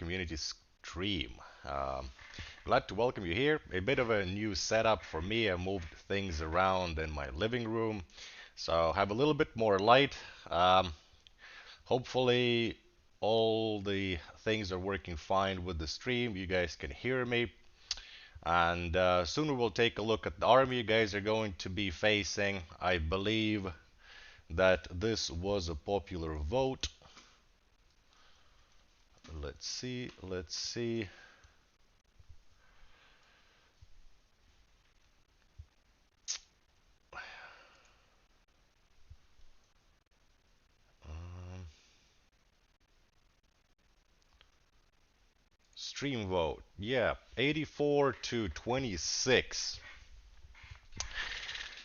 community stream. Glad to welcome you here. A bit of a new setup for me. I moved things around in my living room, so have a little bit more light. Um, Hopefully, all the things are working fine with the stream. You guys can hear me. And soon we will take a look at the army you guys are going to be facing. I believe that this was a popular vote. Let's see, let's see. Um, Stream vote. Yeah, 84 to 26.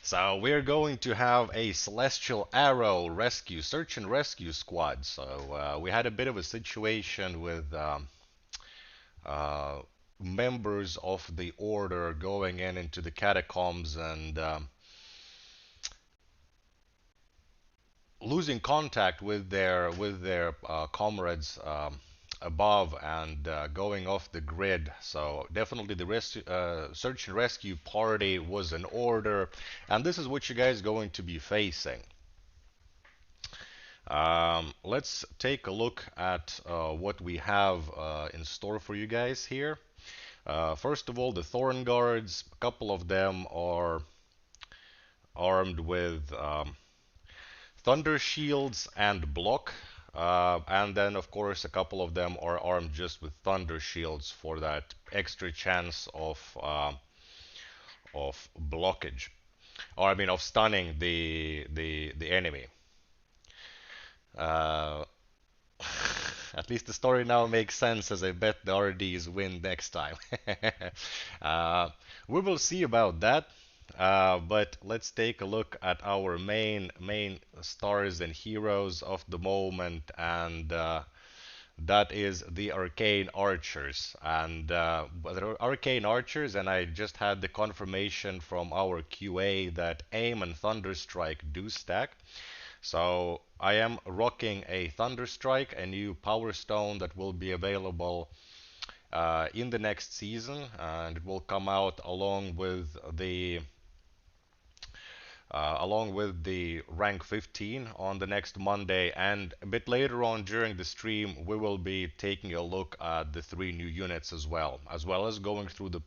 So we're going to have a Celestial Arrow rescue, search and rescue squad. So we had a bit of a situation with uh, members of the Order going into the catacombs and losing contact with their comrades above and going off the grid. So definitely the search and rescue party was in order, and this is what you guys going to be facing. Let's take a look at what we have in store for you guys here. First of all, the Thorn Guards, a couple of them are armed with thunder shields and block. And then, of course, a couple of them are armed just with thunder shields for that extra chance of blockage, or I mean, of stunning the enemy. Uh, at least the story now makes sense, as I bet the RDs win next time. uh, we will see about that. But let's take a look at our main stars and heroes of the moment, and that is the Arcane Archers. And the Arcane Archers, and I just had the confirmation from our QA that Aim and Thunderstrike do stack. So I am rocking a Thunderstrike, a new Power Stone that will be available in the next season, and it will come out along with the rank 15 on the next Monday. And a bit later on during the stream, we will be taking a look at the 3 new units as well as going through the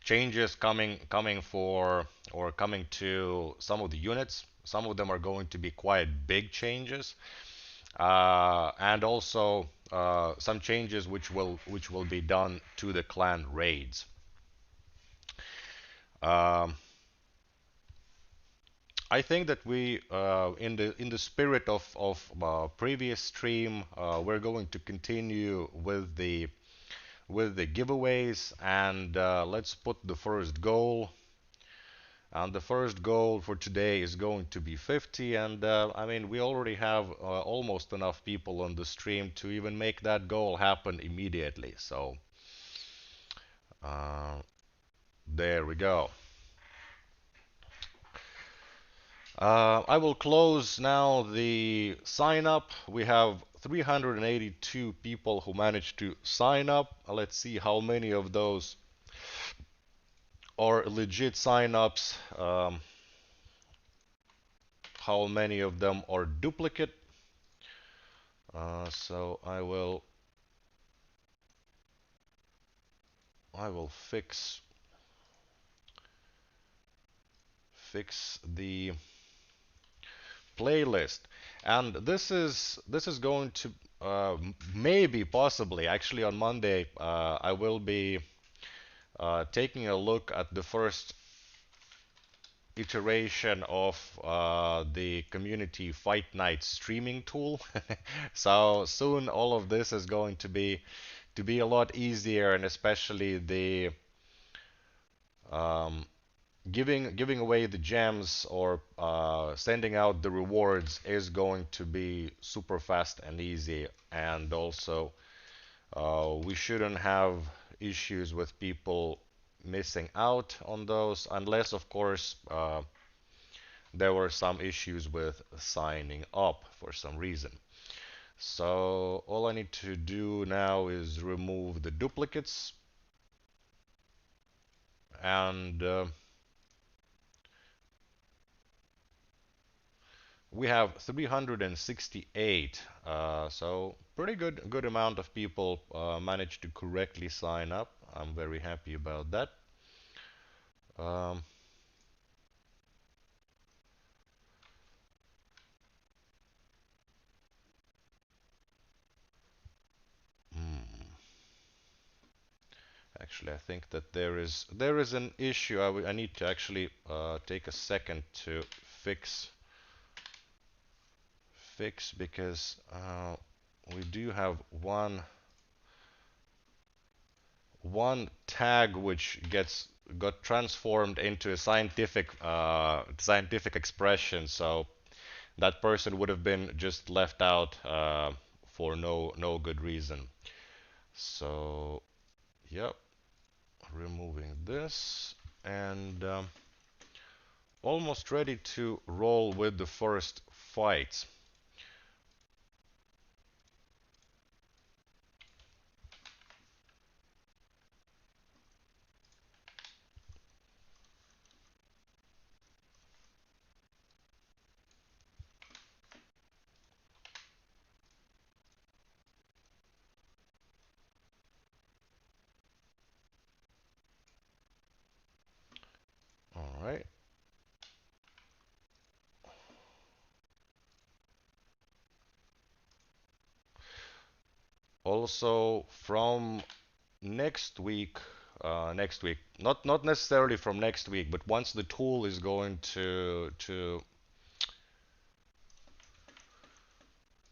changes coming for or coming to some of the units. Some of them are going to be quite big changes, and also some changes which will be done to the clan raids. Um, I think that we, in the spirit of previous stream, we're going to continue with the giveaways, and let's put the first goal. And the first goal for today is going to be 50, and I mean, we already have almost enough people on the stream to even make that goal happen immediately. So uh, there we go. I will close now the sign up. We have 382 people who managed to sign up. Let's see how many of those are legit sign-ups, how many of them are duplicate. So I will fix the playlist, and this is going to maybe possibly actually on Monday I will be taking a look at the first iteration of the community fight night streaming tool. So soon all of this is going to be a lot easier, and especially the um, giving away the gems or sending out the rewards is going to be super fast and easy, and also we shouldn't have issues with people missing out on those, unless of course there were some issues with signing up for some reason. So all I need to do now is remove the duplicates and we have 368. So pretty good amount of people managed to correctly sign up. I'm very happy about that. Um, hmm. Actually, I think that there is an issue. I need to actually take a second to fix because we do have one tag which got transformed into a scientific expression. So that person would have been just left out for no good reason. So yep, removing this and almost ready to roll with the first fight. All right. Also from next week, not necessarily from next week, but once the tool is going to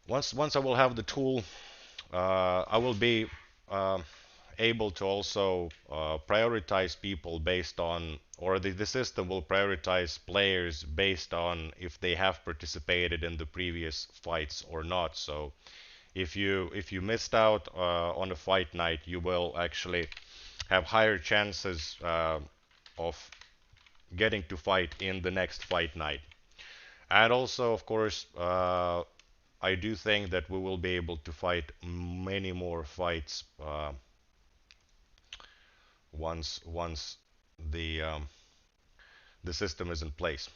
once I will have the tool, I will be um able to also prioritize people based on, or the system will prioritize players based on if they have participated in the previous fights or not. So if you missed out on a fight night, you will actually have higher chances of getting to fight in the next fight night. And also, of course, I do think that we will be able to fight many more fights once the system is in place.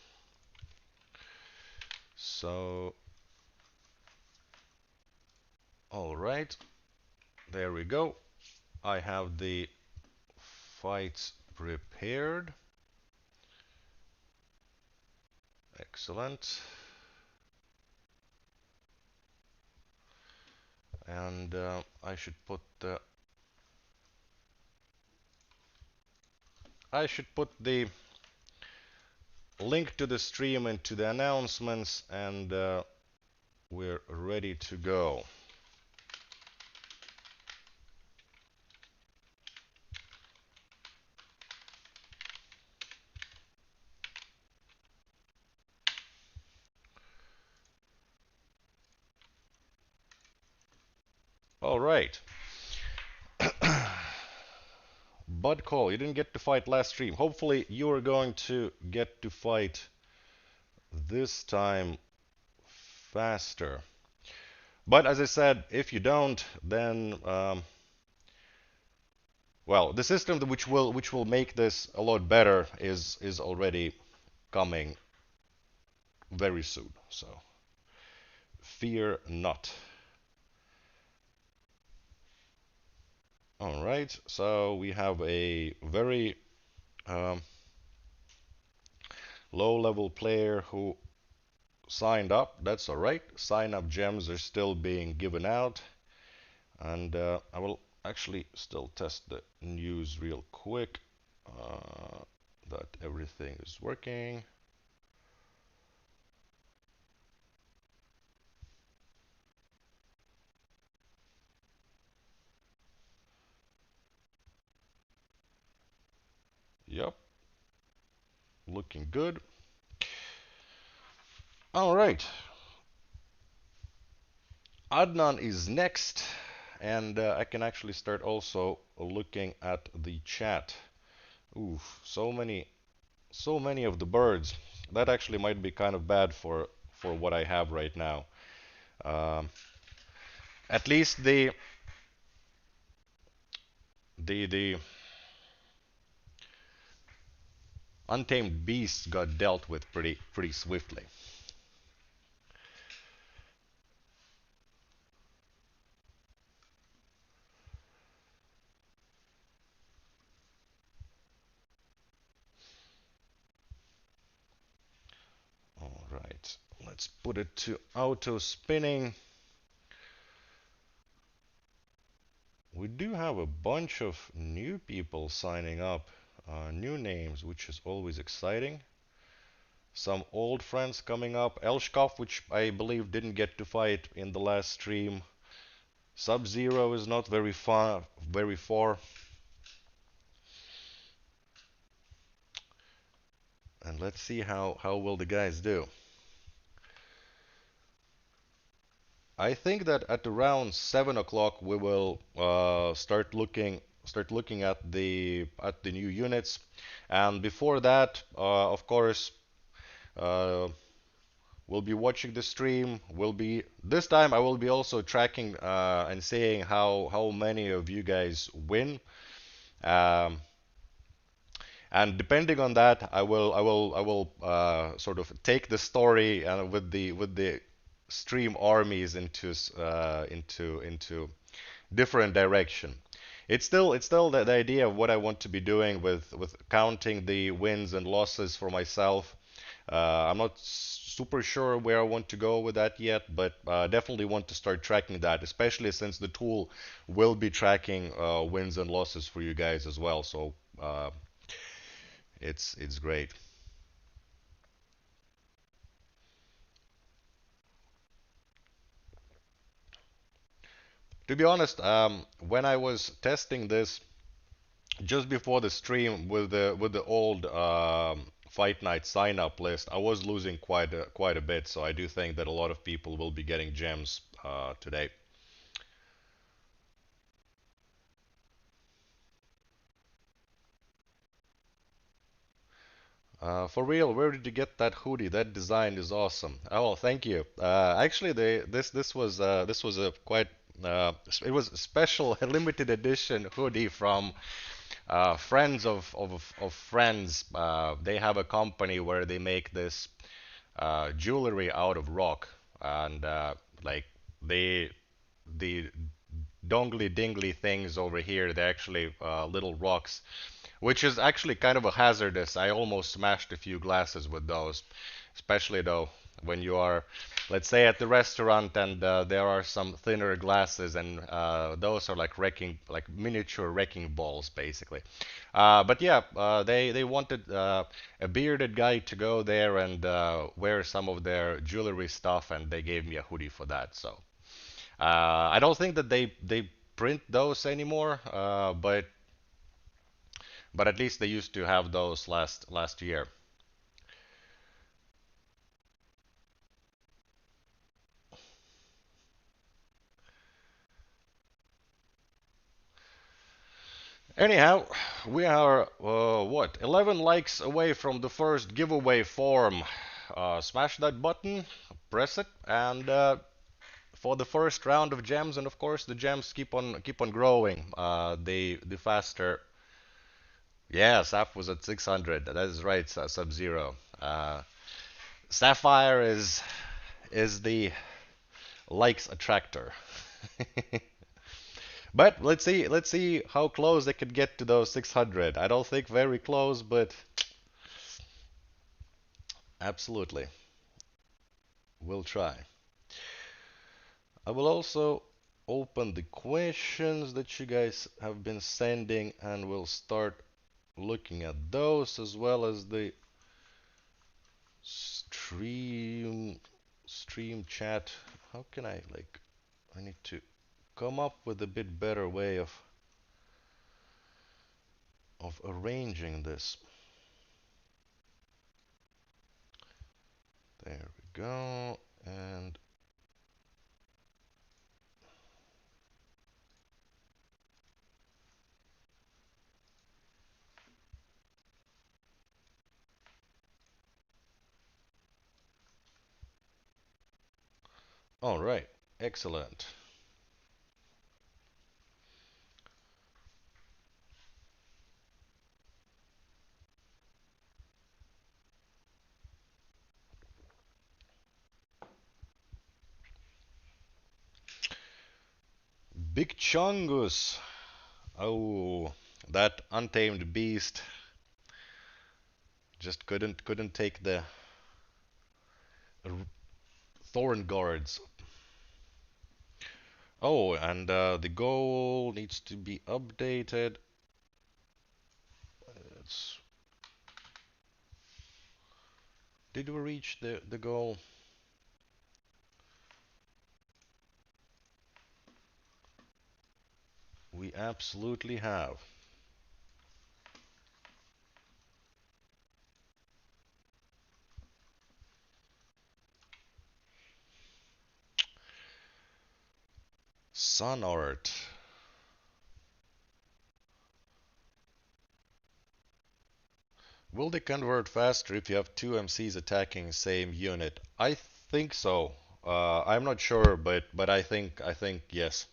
So, all right, there we go. I have the fights prepared. Excellent. And I should put the link to the stream into the announcements, and we're ready to go. All right. Bud Call, you didn't get to fight last stream. Hopefully, you are going to get to fight this time faster. But as I said, if you don't, then well, the system which will make this a lot better is already coming very soon. So fear not. All right. So we have a very um, low-level player who signed up. That's all right. Sign-up gems are still being given out. And I will actually still test the news real quick that everything is working. Yep, looking good. All right, Adnan is next, and I can actually start also looking at the chat. Ooh, so many of the birds. That actually might be kind of bad for what I have right now. Um, At least the untamed beasts got dealt with pretty swiftly. All right, let's put it to auto spinning. We do have a bunch of new people signing up, new names, which is always exciting. Some old friends coming up. Elshkov, which I believe didn't get to fight in the last stream. Sub-Zero is not very far. And let's see how will the guys do. I think that at around 7 o'clock we will start looking at the new units, and before that, of course, uh, we'll be watching the stream. We'll be this time I will be also tracking and seeing how many of you guys win. Um, and depending on that, I will sort of take the story with the stream armies into different direction. It's still the idea of what I want to be doing with counting the wins and losses for myself. I'm not super sure where I want to go with that yet, but definitely want to start tracking that, especially since the tool will be tracking wins and losses for you guys as well. So it's great. To be honest, when I was testing this just before the stream with the old Fight Night sign up list, I was losing quite a bit. So I do think that a lot of people will be getting gems today. For real, where did you get that hoodie? That design is awesome. Oh, thank you. Actually, this was a quite it was a special limited edition hoodie from friends of friends. They have a company where they make this jewelry out of rock, and like they the dongly dingly things over here, they're actually little rocks, which is actually kind of a hazardous. I almost smashed a few glasses with those, especially though when you are, let's say, at the restaurant and there are some thinner glasses, and those are like like miniature wrecking balls, basically. But yeah, they wanted a bearded guy to go there and wear some of their jewelry stuff, and they gave me a hoodie for that. So I don't think that they print those anymore, but at least they used to have those last year. Anyhow, we are what 11 likes away from the first giveaway form. Smash that button, press it, and for the first round of gems, and of course the gems keep on growing. The faster. Yeah, Sap was at 600. That is right, Sub-Zero. Sapphire is the likes attractor. But let's see how close they could get to those 600. I don't think very close, but absolutely, we'll try. I will also open the questions that you guys have been sending, and we'll start looking at those as well as the stream stream chat. How can I need to come up with a bit better way of arranging this. There we go. And all right, excellent. Big Chungus. Oh, that untamed beast just couldn't take the thorn guards. Oh, and the goal needs to be updated. It's, did we reach the goal? We absolutely have. Sun art. Will they convert faster if you have two MCs attacking same unit? I think so. I'm not sure, but I think yes.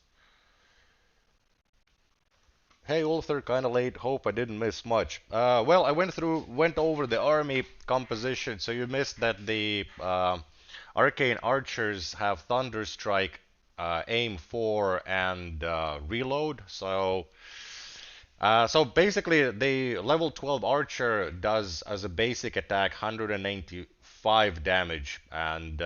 Hey ulther, kinda late. Hope I didn't miss much. Well, I went over the army composition, so you missed that the arcane archers have Thunderstrike, aim 4, and reload. So basically, the level 12 archer does as a basic attack 195 damage, and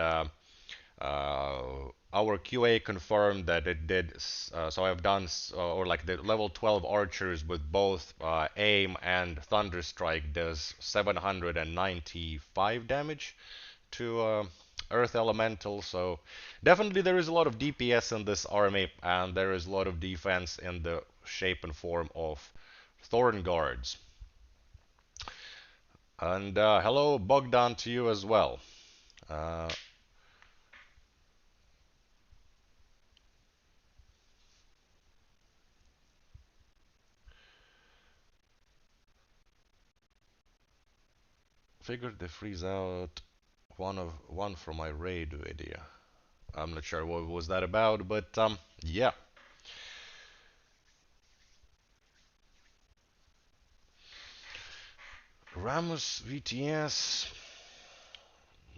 our QA confirmed that it did. So I've done, or like the level 12 archers with both aim and Thunderstrike does 795 damage to Earth Elemental. So definitely there is a lot of DPS in this army, and there is a lot of defense in the shape and form of Thorn Guards. And hello Bogdan to you as well. Uh, Figured they freeze out one from my raid video. I'm not sure what was that about, but yeah. Ramos VTS.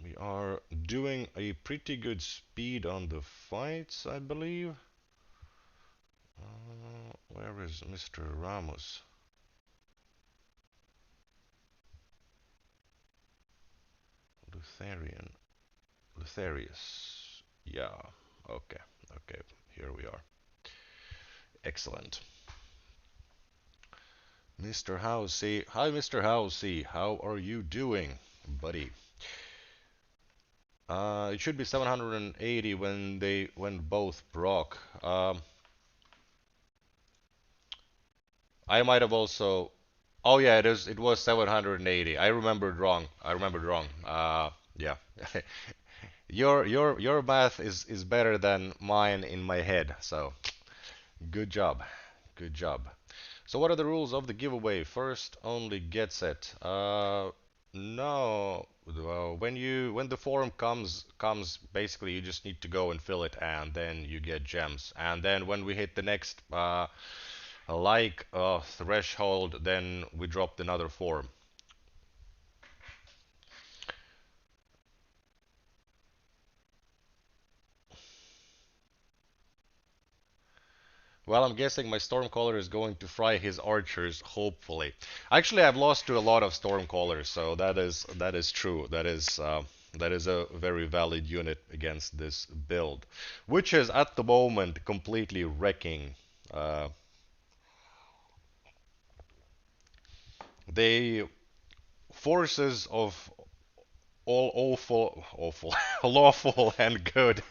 We are doing a pretty good speed on the fights, I believe. Where is Mr. Ramos? Lutherian. Lutherius. Yeah. Okay. Okay. Here we are. Excellent. Mr. Housey. Hi, Mr. Housey. How are you doing, buddy? It should be 780 when both broke. I might have also. Oh yeah, it is. It was 780. I remembered wrong. I remembered wrong. Yeah. Your math is better than mine in my head. So good job. Good job. So what are the rules of the giveaway? First only gets it. No. When the form comes basically you just need to go and fill it and then you get gems. And then when we hit the next threshold, then we dropped another form. Well, I'm guessing my Stormcaller is going to fry his archers, hopefully. Actually, I've lost to a lot of Stormcallers, so that is true. That is a very valid unit against this build, which is at the moment completely wrecking. Uh, the forces of all awful, lawful and good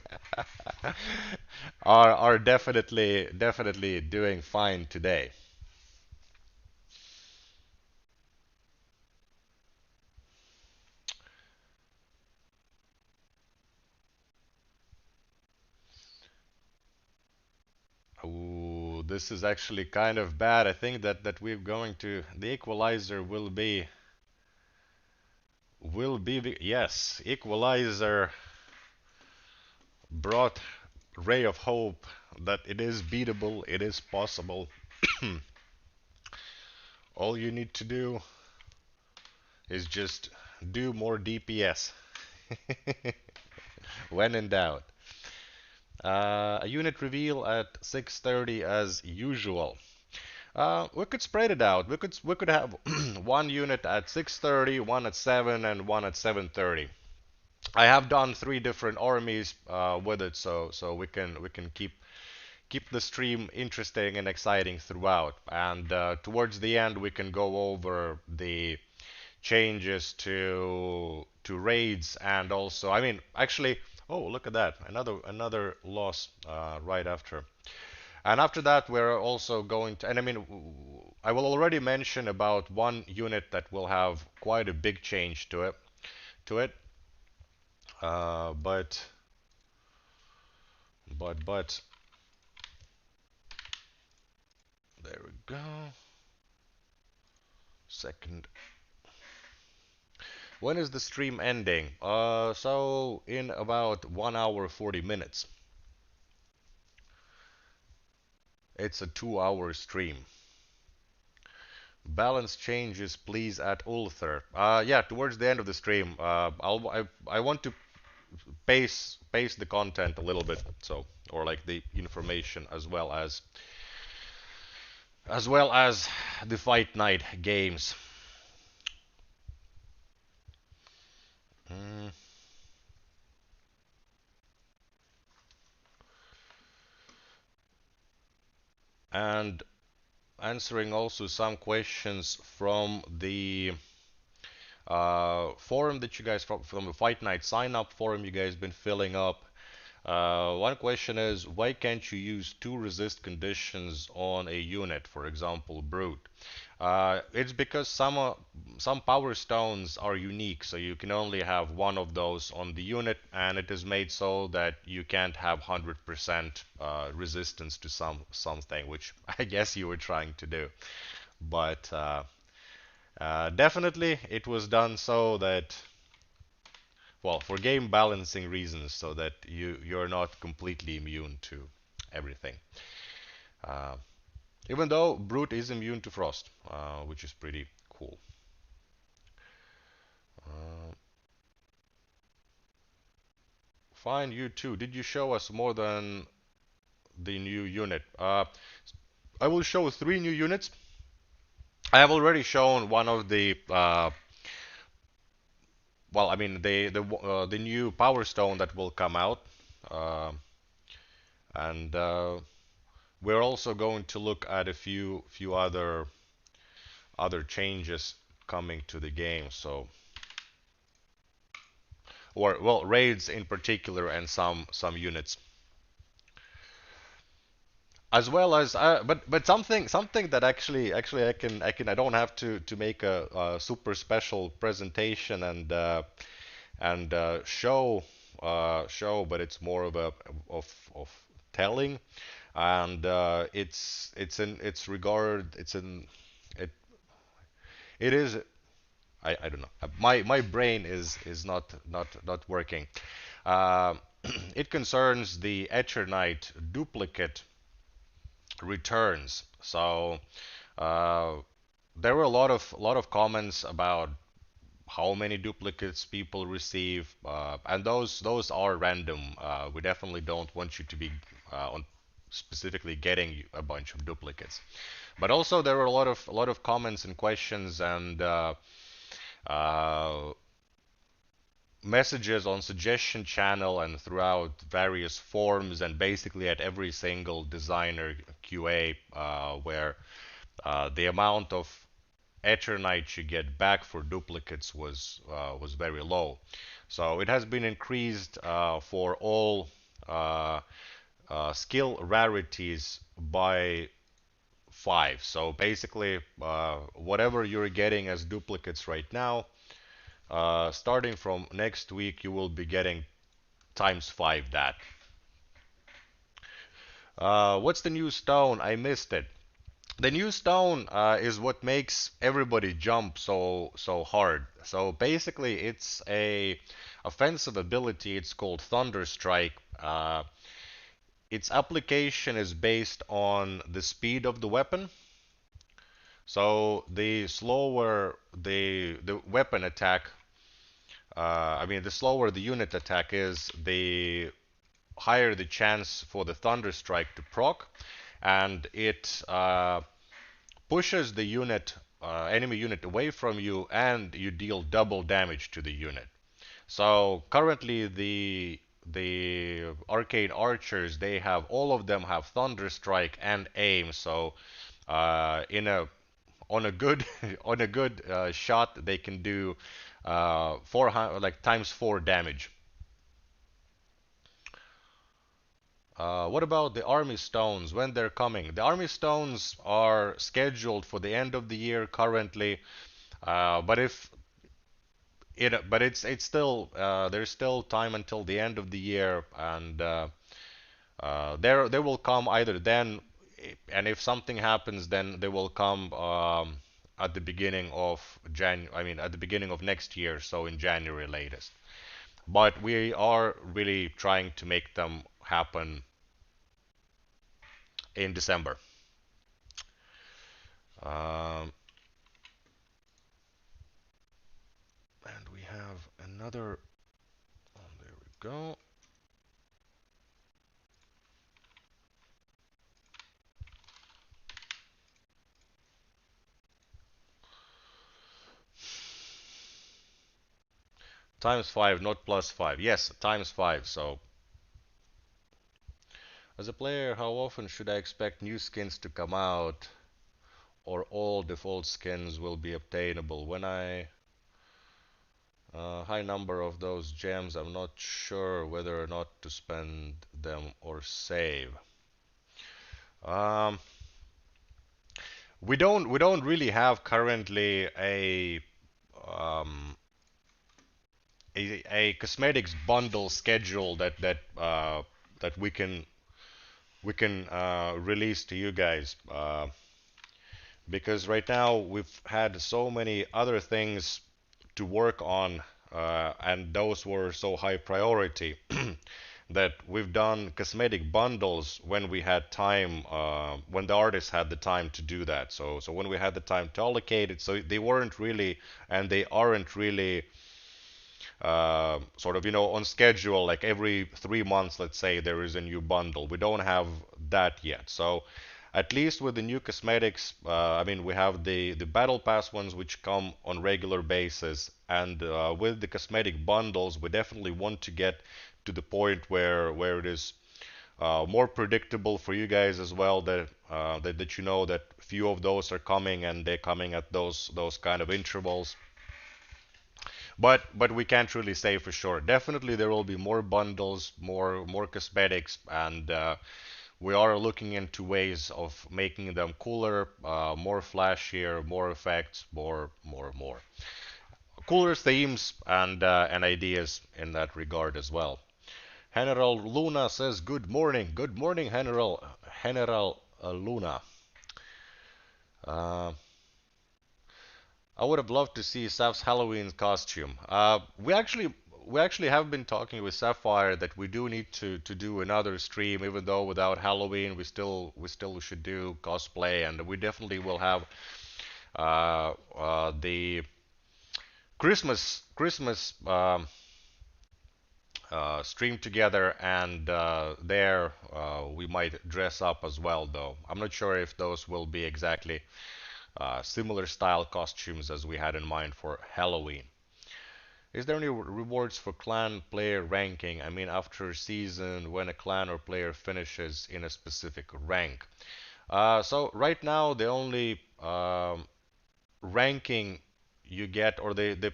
are definitely doing fine today. Ooh, this is actually kind of bad. I think that we're going to the equalizer will be yes, equalizer brought ray of hope that it is beatable, it is possible. All you need to do is just do more DPS when in doubt. A unit reveal at 6:30 as usual. We could spread it out. We could have one unit at 6:30, one at 7, and one at 7:30. I have done three different armies with it, so we can keep the stream interesting and exciting throughout. And towards the end, we can go over the changes to raids and also, I mean, actually, oh, look at that, another loss right after. And after that, we're also going to, and I mean, I will already mention about one unit that will have quite a big change to it. But there we go. Second. When is the stream ending? So in about 1 hour 40 minutes. It's a 2 hour stream. Balance changes, please, at ulther. Yeah, towards the end of the stream, I want to pace the content a little bit, so or like the information as well as the fight night games. Mm, and answering also some questions from the forum that you guys from the fight night sign up forum you guys been filling up. One question is, why can't you use two resist conditions on a unit, for example, brute? It's because some power stones are unique, so you can only have one of those on the unit, and it is made so that you can't have 100% resistance to something, which I guess you were trying to do. But definitely it was done so that, well, for game balancing reasons, so that you're not completely immune to everything. Uh, Even though Brute is immune to Frost, which is pretty cool. Uh, Fine, you too. Did you show us more than the new unit? I will show three new units. I have already shown one of the well, I mean the new Power Stone that will come out, uh, and we're also going to look at a few other changes coming to the game. So, or well, raids in particular, and some units, as well as but something that actually I don't have to make a super special presentation and show, but it's more of a of telling, and it's regard it's in it it is. I don't know. My brain is not working. Uh, it concerns the Eternite duplicate returns. So uh, there were a lot of comments about how many duplicates people receive, and those are random. We definitely don't want you to be on specifically getting a bunch of duplicates. But also there were a lot of comments and questions and uh, messages on suggestion channel and throughout various forums and basically at every single designer QA where the amount of Eternite you get back for duplicates was very low. So it has been increased for all skill rarities by 5. So basically, whatever you're getting as duplicates right now, starting from next week, you will be getting times 5 that. What's the new stone? I missed it. The new stone is what makes everybody jump so hard. So basically, it's a offensive ability. It's called Thunder Strike. Its application is based on the speed of the weapon. So the slower the weapon attack, I mean, the slower the unit attack is, the higher the chance for the Thunder Strike to proc, and it pushes the enemy unit away from you, and you deal double damage to the unit. So currently the arcade archers, they have all of them have Thunder Strike and aim. So in a on a good on a good shot, they can do 400 like times 4 damage. What about the army stones when they're coming? The army stones are scheduled for the end of the year currently, but if but it's still there's still time until the end of the year, and they will come either then, and if something happens, then they will come at the beginning of I mean at the beginning of next year, so in January latest. But we are really trying to make them happen in December. Um, and we have another. Oh, there we go. Times 5, not plus 5. Yes, times 5. So, as a player, how often should I expect new skins to come out, or all default skins will be obtainable? When I high number of those gems, I'm not sure whether or not to spend them or save. Um, we don't really have currently um, a cosmetics bundle schedule that we can release to you guys, because right now we've had so many other things to work on, and those were so high priority that we've done cosmetic bundles when we had time, when the artists had the time to do that. So when we had the time to allocate it, so they weren't really, and they aren't really sort of, on schedule, like every 3 months, let's say, there is a new bundle. We don't have that yet. So at least with the new cosmetics, I mean, we have the battle pass ones which come on regular basis, and with the cosmetic bundles, we definitely want to get to the point where it is more predictable for you guys as well, that you know that few of those are coming, and they're coming at those kind of intervals. But we can't really say for sure. Definitely there will be more bundles, more cosmetics, and we are looking into ways of making them cooler, more flashier, more effects, more cooler themes, and ideas in that regard as well. General Luna says good morning. Good morning, General Luna. Uh, I would have loved to see Saf's Halloween costume. We actually have been talking with Sapphire that we do need to do another stream, even though without Halloween we still should do cosplay, and we definitely will have the Christmas stream together, and there we might dress up as well. Though I'm not sure if those will be exactly similar style costumes as we had in mind for Halloween. Is there any rewards for clan player ranking? I mean, after a season, when a clan or player finishes in a specific rank. So right now, the only ranking you get, or the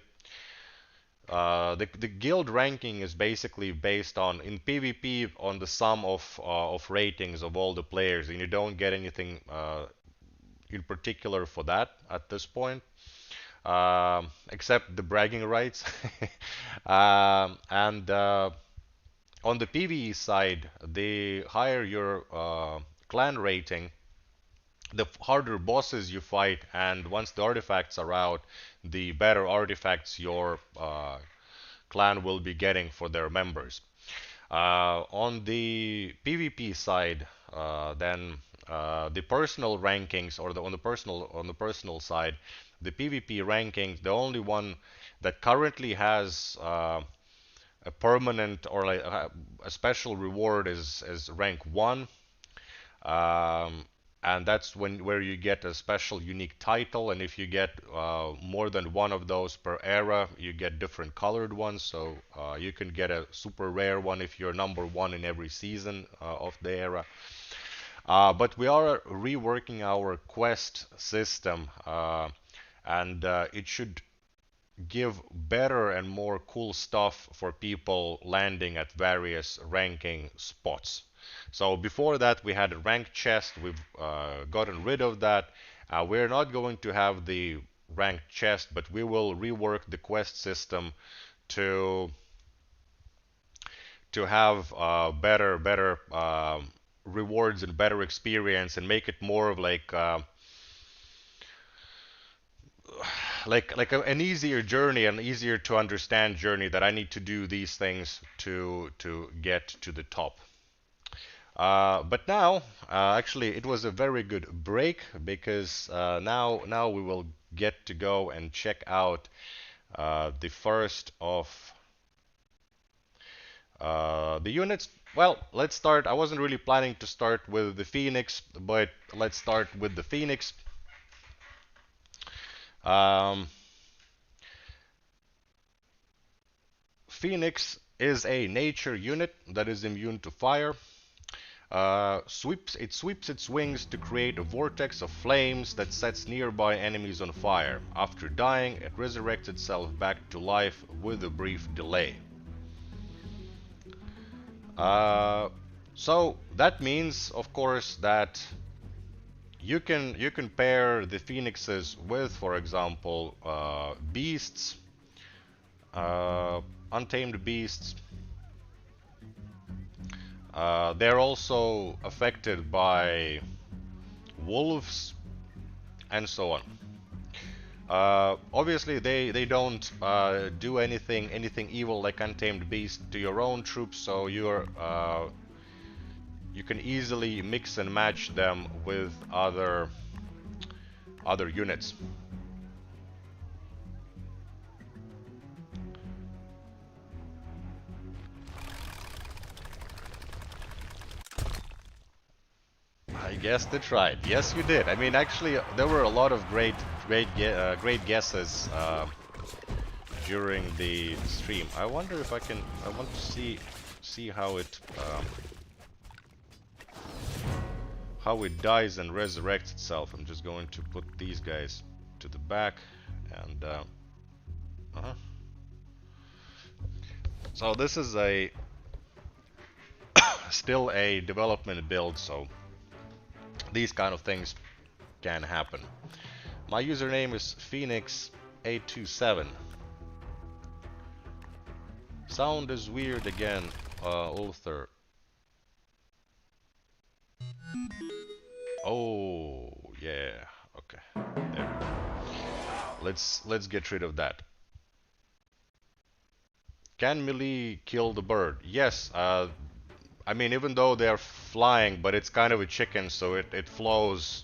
guild ranking is basically based on, in PvP, on the sum of ratings of all the players, and you don't get anything in particular for that at this point, except the bragging rights. And on the PvE side, the higher your clan rating, the harder bosses you fight, and once the artifacts are out, the better artifacts your clan will be getting for their members. On the PvP side, then the personal rankings, or on the personal side, the PvP rankings, the only one that currently has a permanent or like a special reward is rank 1. Um, and that's when where you get a special unique title, and if you get more than one of those per era, you get different colored ones. So you can get a super rare one if you're number 1 in every season of the era. But we are reworking our quest system, and it should give better and more cool stuff for people landing at various ranking spots. So before that we had a rank chest. We've gotten rid of that. We're not going to have the ranked chest, but we will rework the quest system to have better rewards and better experience, and make it more of an easier journey, an easier to understand journey, that I need to do these things to get to the top. But now, actually, it was a very good break, because now we will get to go and check out the first of the units. Well, let's start. I wasn't really planning to start with the Phoenix, but let's start with the Phoenix. Um, Phoenix is a nature unit that is immune to fire. It sweeps its wings to create a vortex of flames that sets nearby enemies on fire. After dying, it resurrects itself back to life with a brief delay. Uh, so that means, of course, that you can pair the phoenixes with, for example, beasts, untamed beasts. They're also affected by wolves and so on. Obviously, they don't do anything evil like untamed beast to your own troops, so you can easily mix and match them with other units. I guessed it right. Yes, you did. I mean, actually, there were a lot of great guesses during the stream. I wonder if I can. I want to see how it dies and resurrects itself. I'm just going to put these guys to the back, and uh-huh. So this is a still a development build, so these kind of things can happen. My username is Phoenix827. Sound is weird again, ulther. Oh yeah, okay. There. Let's get rid of that. Can melee kill the bird? Yes. I mean, even though they're flying, but it's kind of a chicken, so it floats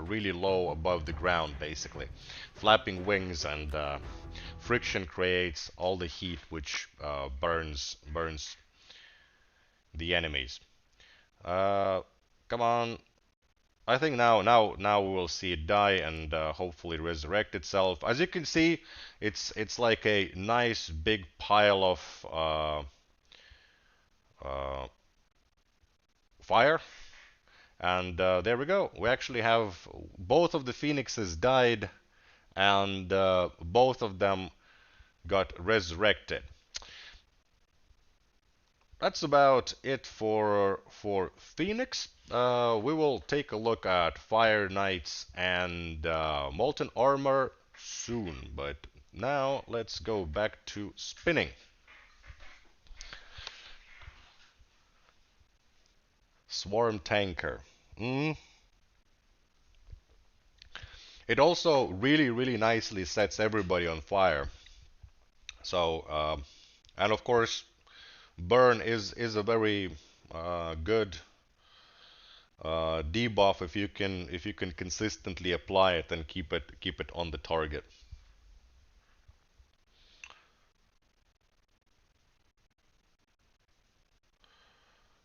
really low above the ground, basically. Flapping wings and friction creates all the heat, which burns the enemies. Uh, Come on. I think now we will see it die and hopefully resurrect itself. As you can see, it's like a nice big pile of uh, fire. And there we go. We actually have both of the phoenixes died, and both of them got resurrected. That's about it for Phoenix. We will take a look at Fire Knights and Molten Armor soon, but now let's go back to spinning. Swarm Tanker. It also really nicely sets everybody on fire. So, and of course, burn is a very good debuff if you can consistently apply it and keep it on the target.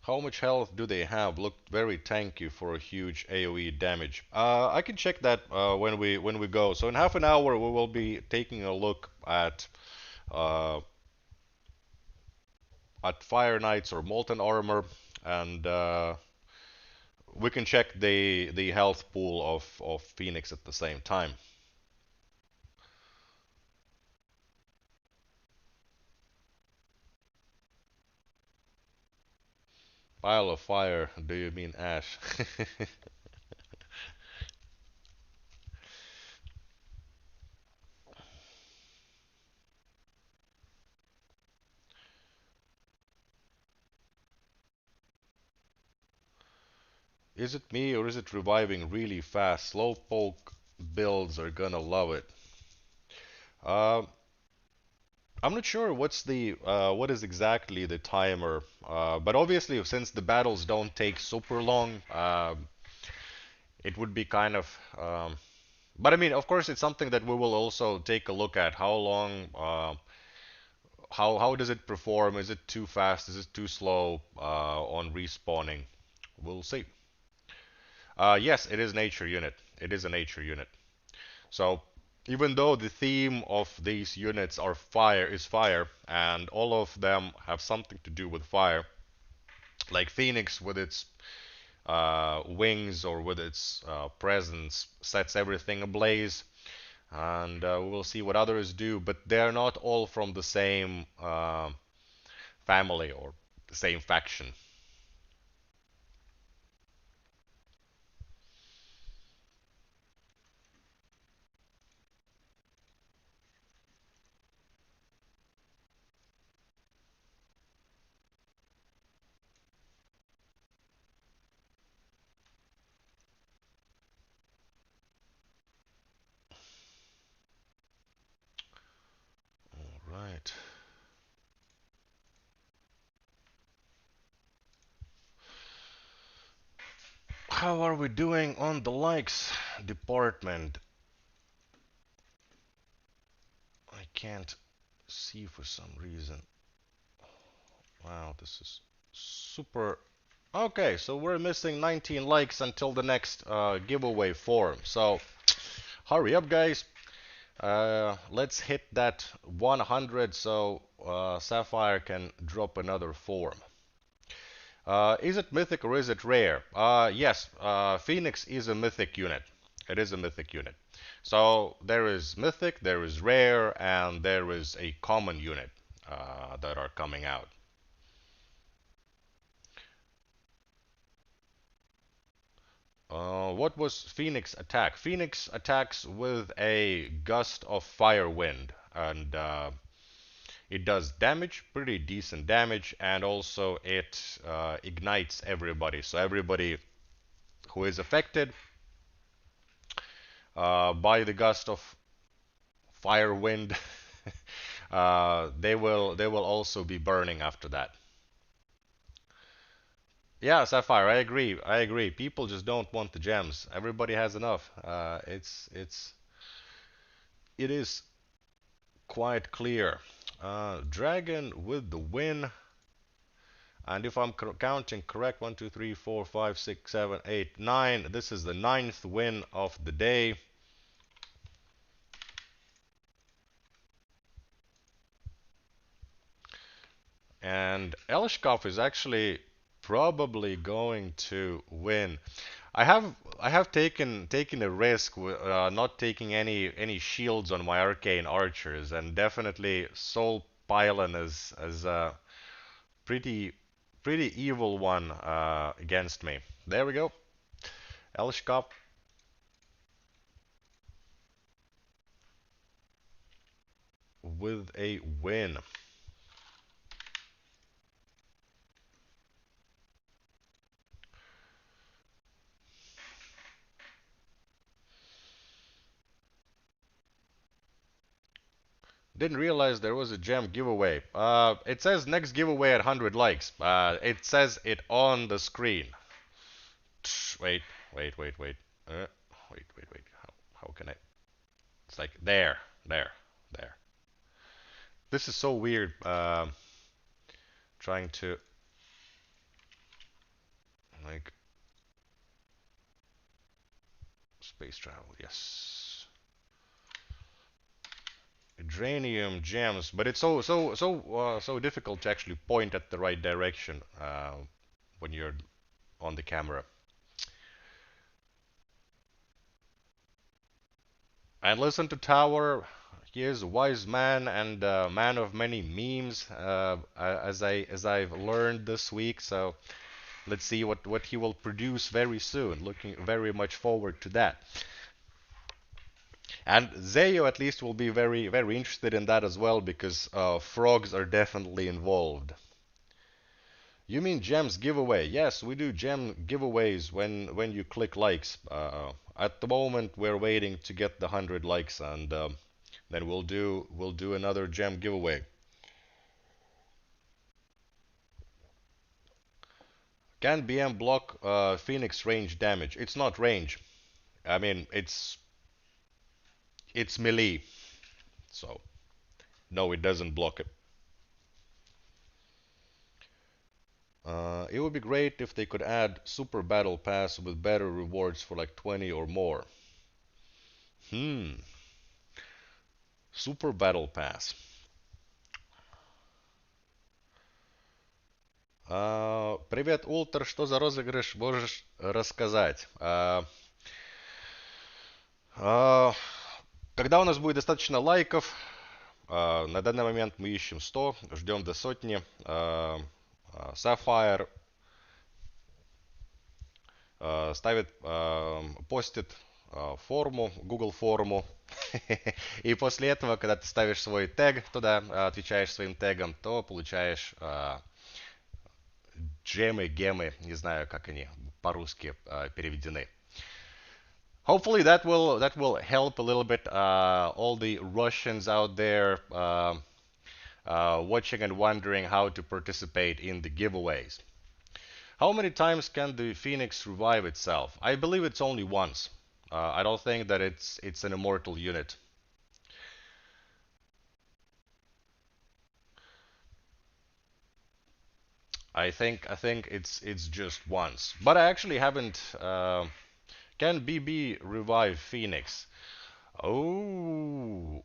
How much health do they have? Looked very tanky for a huge AoE damage. I can check that when we go. So in half an hour we will be taking a look uh, at Fire Knights or Molten Armor, and we can check the health pool of Phoenix at the same time. Pile of fire, do you mean ash? Is it me or is it reviving really fast? Slowpoke builds are gonna love it. Uh, I'm not sure what is exactly the timer, but obviously since the battles don't take super long, it would be kind of. But I mean, of course, it's something that we will also take a look at. How long? How does it perform? Is it too fast? Is it too slow on respawning? We'll see. Yes, it is nature unit. It is a nature unit. So even though the theme of these units are fire, and all of them have something to do with fire, like Phoenix with its wings or with its presence sets everything ablaze, and we'll see what others do, but they're not all from the same family or the same faction. All right. How are we doing on the likes department? I can't see for some reason. Wow, this is super. Okay, so we're missing 19 likes until the next giveaway form. So hurry up, guys. Let's hit that 100 so Sapphire can drop another form. Is it mythic or is it rare? Yes, Phoenix is a mythic unit. It is a mythic unit. So there is mythic, there is rare, and there is a common unit that are coming out. What was Phoenix attack? Phoenix attacks with a gust of fire wind, and it does damage, pretty decent damage, and also it ignites everybody. So everybody who is affected by the gust of fire wind, they will also be burning after that. Yeah, Sapphire, I agree. I agree. People just don't want the gems. Everybody has enough. It is quite clear. Dragon with the win. And if I'm counting correct, 1, 2, 3, 4, 5, 6, 7, 8, 9. This is the ninth win of the day. And Elshkov is actually probably going to win. I have taken a risk with not taking any shields on my arcane archers, and definitely Soul Pylon is a pretty evil one against me. There we go. Elshkov with a win. Didn't realize there was a gem giveaway. It says next giveaway at 100 likes. It says it on the screen. Wait, wait. Wait. How can I? It's like there. This is so weird. Trying to Space travel, yes. Hydranium gems, but it's so difficult to actually point at the right direction when you're on the camera. And listen to Tower. He is a wise man and a man of many memes, as I've learned this week. So let's see what he will produce very soon. Looking very much forward to that. And Zayo at least will be very interested in that as well because frogs are definitely involved. You mean gems giveaway? Yes, we do gem giveaways when you click likes. At the moment, we're waiting to get the 100 likes, and then we'll do another gem giveaway. Can BM block Phoenix range damage? It's not range. I mean, it's melee, so no, it doesn't block it. It would be great if they could add Super Battle Pass with better rewards for like 20 or more. Hmm. Super Battle Pass. Привет, Ултер, что за розыгрыш можешь рассказать? А, Когда у нас будет достаточно лайков, на данный момент мы ищем 100, ждем до сотни. Sapphire ставит, постит форму, Google форму. И после этого, когда ты ставишь свой тег туда, отвечаешь своим тегом, то получаешь джемы, гемы, не знаю, как они по-русски переведены. Hopefully that will help a little bit all the Russians out there watching and wondering how to participate in the giveaways. How many times can the Phoenix revive itself? I believe it's only once. I don't think that it's an immortal unit. I think it's just once. But I actually haven't. Can BB revive Phoenix? Oh,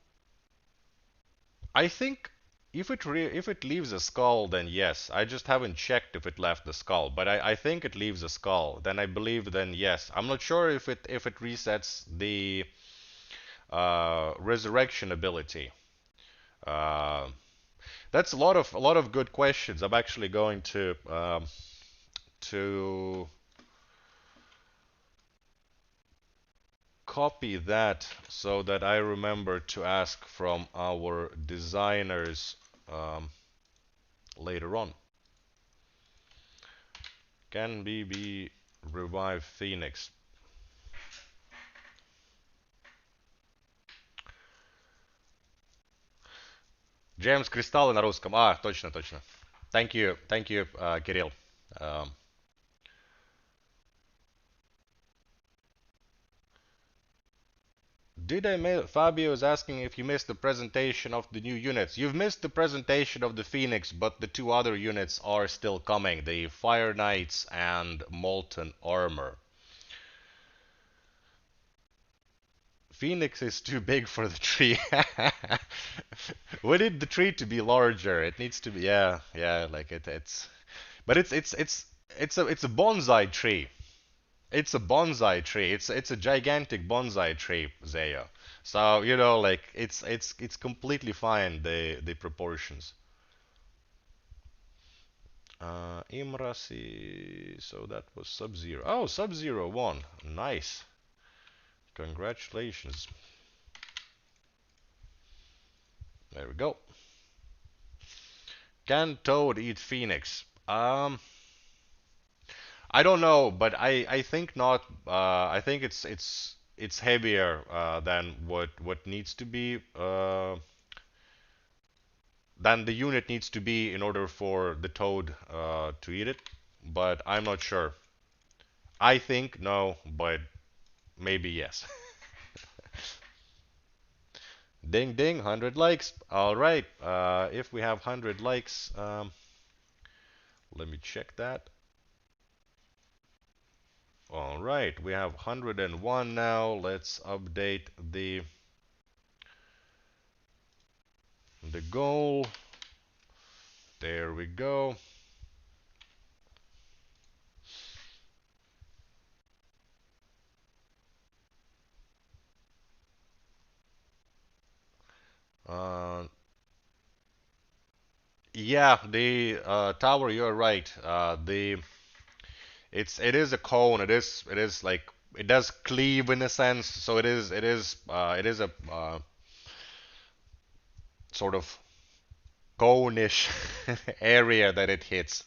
I think if it leaves a skull, then yes. I just haven't checked if it left the skull, but I think it leaves a skull. Then I believe then yes. I'm not sure if it resets the resurrection ability. Uh, that's a lot of good questions. I'm actually going to copy that so that I remember to ask from our designers later on. Can BB revive Phoenix? Джеймс Кристаллы на русском. Точно, точно. Thank you, Кирилл. Um, Fabio is asking if you missed the presentation of the new units. You've missed the presentation of the Phoenix, but the two other units are still coming. The Fire Knights and Molten Armor. Phoenix is too big for the tree. We need the tree to be larger. It needs to be, yeah, like but it's a bonsai tree. It's a bonsai tree. It's a gigantic bonsai tree, Zaya. So like it's completely fine the proportions. Imrasi. So that was Sub-Zero. Oh, Sub-Zero won. Nice. Congratulations. There we go. Can Toad eat Phoenix? I don't know, but I think not. I think it's heavier than what needs to be than the unit needs to be in order for the Toad to eat it. But I'm not sure. I think no, but maybe yes. Ding ding, 100 likes. All right. If we have 100 likes, let me check that. All right, we have 101 now. Let's update the goal. There we go. Uh, yeah, the tower. You're right. It is a cone. It is like it does cleave in a sense. So it is a sort of cone-ish area that it hits.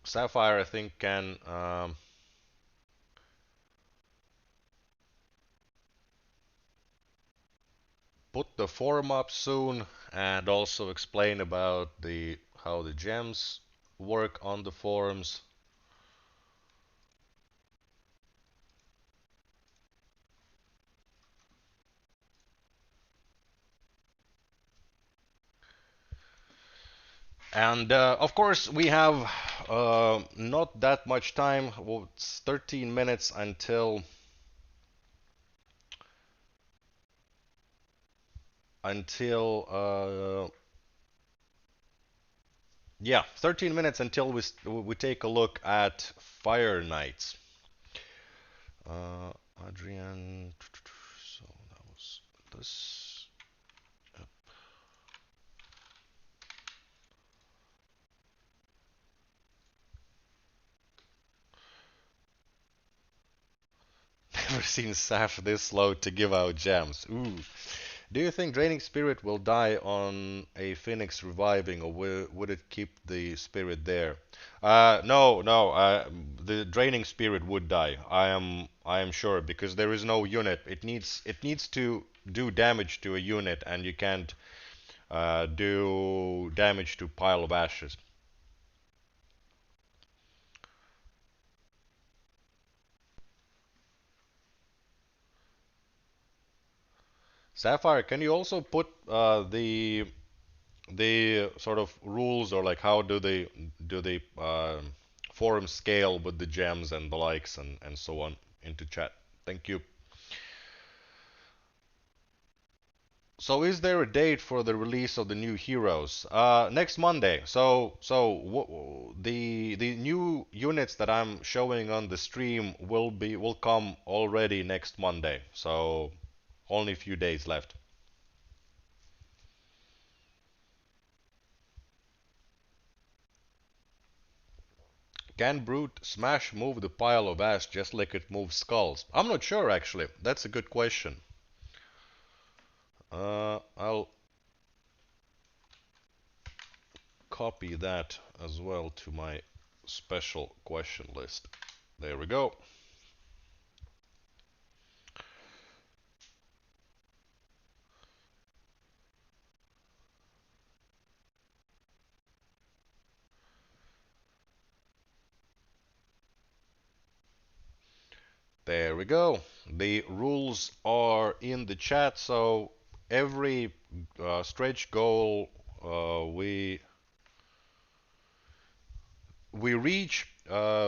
Sapphire, I think, can put the forum up soon and also explain about the how the gems work on the forums. And of course, we have not that much time. Well, it's 13 minutes until yeah, 13 minutes until we take a look at Fire Knights. Uh, Adrian, so that was this. Never seen Saf this slow to give out gems. Ooh. Do you think Draining Spirit will die on a Phoenix reviving, or would it keep the spirit there? No, no. The Draining Spirit would die. I am sure because there is no unit. It needs to do damage to a unit, and you can't do damage to pile of ashes. Sapphire, can you also put the sort of rules or like how do they forum scale with the gems and the likes and so on into chat? Thank you. So is there a date for the release of the new heroes? Next Monday. The new units that I'm showing on the stream will come already next Monday. So only a few days left. Can Brute Smash move the pile of ash just like it moves skulls? I'm not sure actually. That's a good question. I'll copy that as well to my special question list. There we go. There we go. The rules are in the chat, so every stretch goal we reach,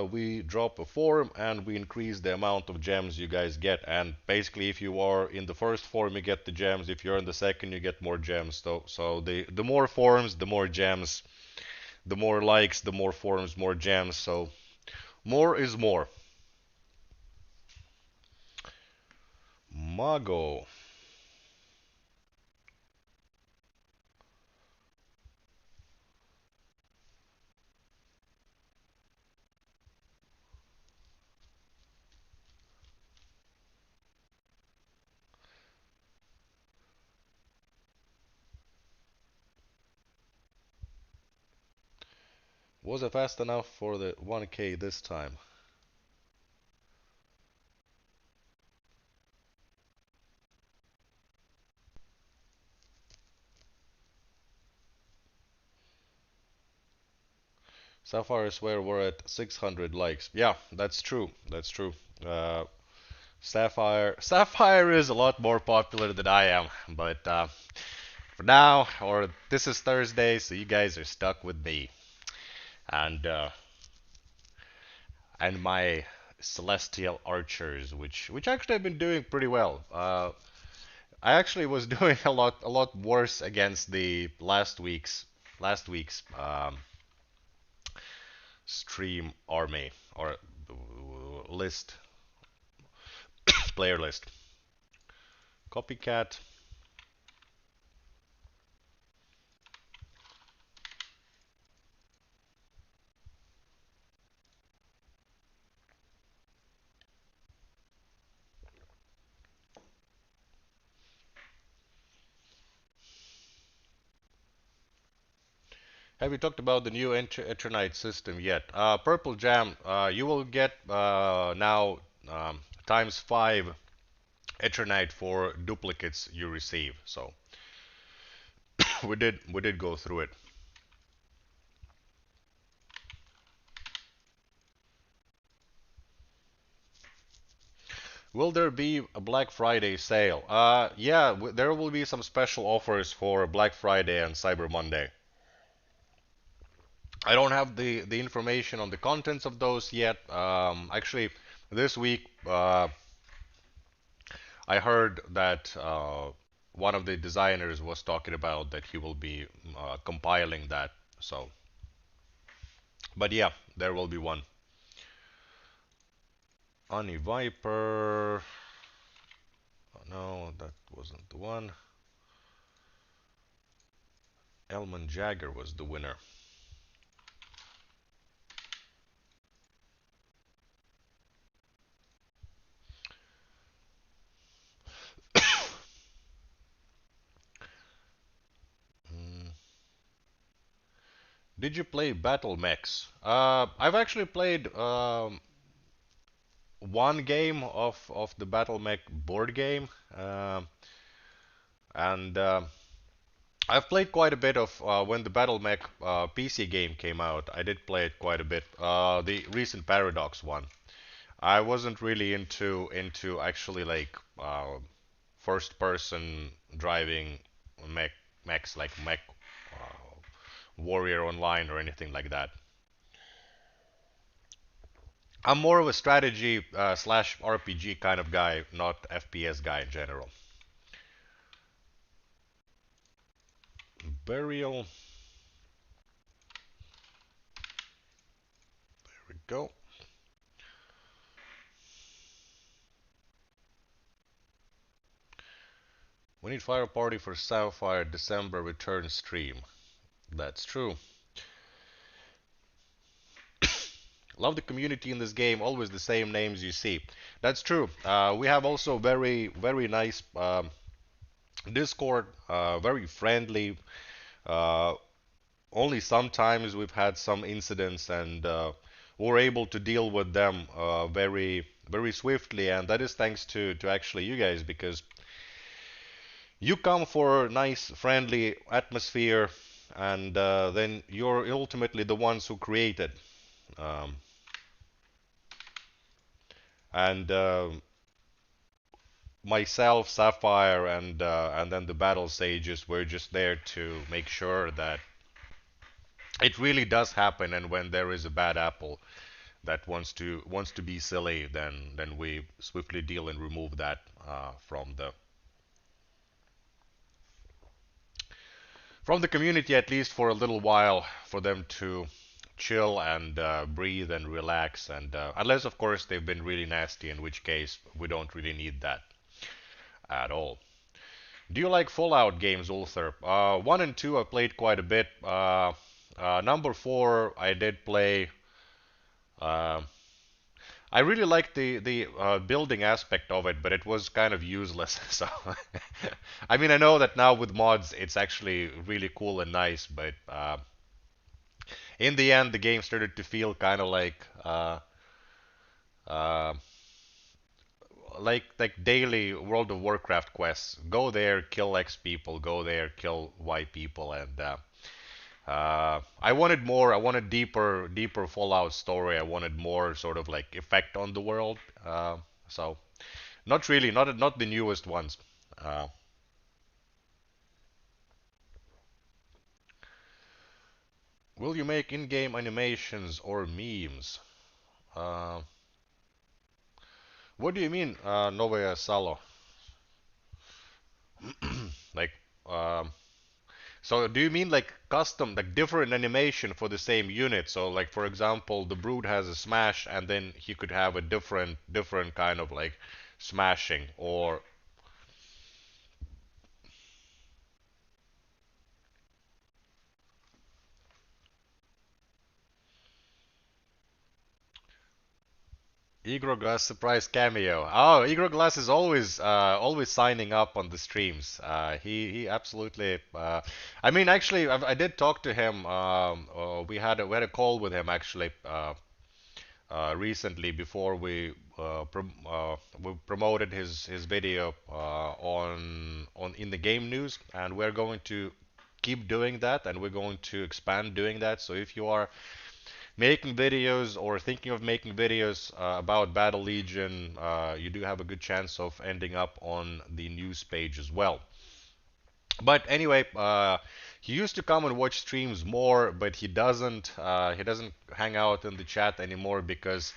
we drop a form and we increase the amount of gems you guys get. And basically, if you are in the first form, you get the gems. If you're in the second, you get more gems. So the more forms, the more gems. The more likes, the more forms, more gems. So more is more. Mago. Was it fast enough for the 1K this time? Sapphire, I swear we're at 600 likes. Yeah, that's true. That's true. Uh, Sapphire is a lot more popular than I am, but for now, or this is Thursday, so you guys are stuck with me and my celestial archers, which actually have been doing pretty well. I actually was doing a lot worse against the last week's stream army or list player list. Copycat. Have you talked about the new Eternite system yet? Purple Jam, you will get now times 5 Eternite for duplicates you receive. So we did go through it. Will there be a Black Friday sale? Yeah, there will be some special offers for Black Friday and Cyber Monday. I don't have the information on the contents of those yet. Actually, this week I heard that one of the designers was talking about that he will be compiling that. So, but yeah, there will be one. Ani Viper. Oh, no, that wasn't the one. Elman Jagger was the winner. Mm. Did you play Battle Mechs? I've actually played one game of the Battle Mech board game, and I've played quite a bit of when the Battle Mech PC game came out. I did play it quite a bit. The recent Paradox one. I wasn't really into actually like first person driving mech mechs like Mech Warrior Online or anything like that. I'm more of a strategy slash RPG kind of guy, not FPS guy in general. Burial. There we go. We need Fire Party for Sapphire December return stream. That's true. Love the community in this game. Always the same names you see. That's true. We have also very nice Discord. Very friendly. Uh, Only sometimes we've had some incidents and we're able to deal with them very swiftly, and that is thanks to actually you guys because you come for a nice friendly atmosphere, and then you're ultimately the ones who create it. Um, and Myself, Sapphire, and then the Battle Sages were just there to make sure that it really does happen, and when there is a bad apple that wants to be silly, then we swiftly deal and remove that from the community, at least for a little while, for them to chill and breathe and relax, and unless of course they've been really nasty, in which case we don't really need that at all. Do you like Fallout games, Ulther? One and two I played quite a bit. Number four I did play. Uh, I really liked the building aspect of it, but it was kind of useless. So, I mean, I know that now with mods it's actually really cool and nice, but in the end, the game started to feel kind of uh, like daily World of Warcraft quests. Go there, kill X people. Go there, kill Y people, and I wanted more. I wanted deeper Fallout story. I wanted more sort of like effect on the world. So not really, not the newest ones. Uh, will you make in-game animations or memes? Uh, what do you mean, Novaya Salo? Like, um, so do you mean like custom, like different animation for the same unit? So like for example, the Brood has a smash, and then he could have a different kind of like smashing, or Igor surprise cameo. Oh, Igor is always signing up on the streams. He absolutely. I mean, actually, I did talk to him. We had a call with him actually recently before we promoted his video on in the game news, and we're going to keep doing that, and we're going to expand doing that. So if you are making videos or thinking of making videos about Battle Legion, you do have a good chance of ending up on the news page as well. But anyway, he used to come and watch streams more, but he doesn't hang out in the chat anymore because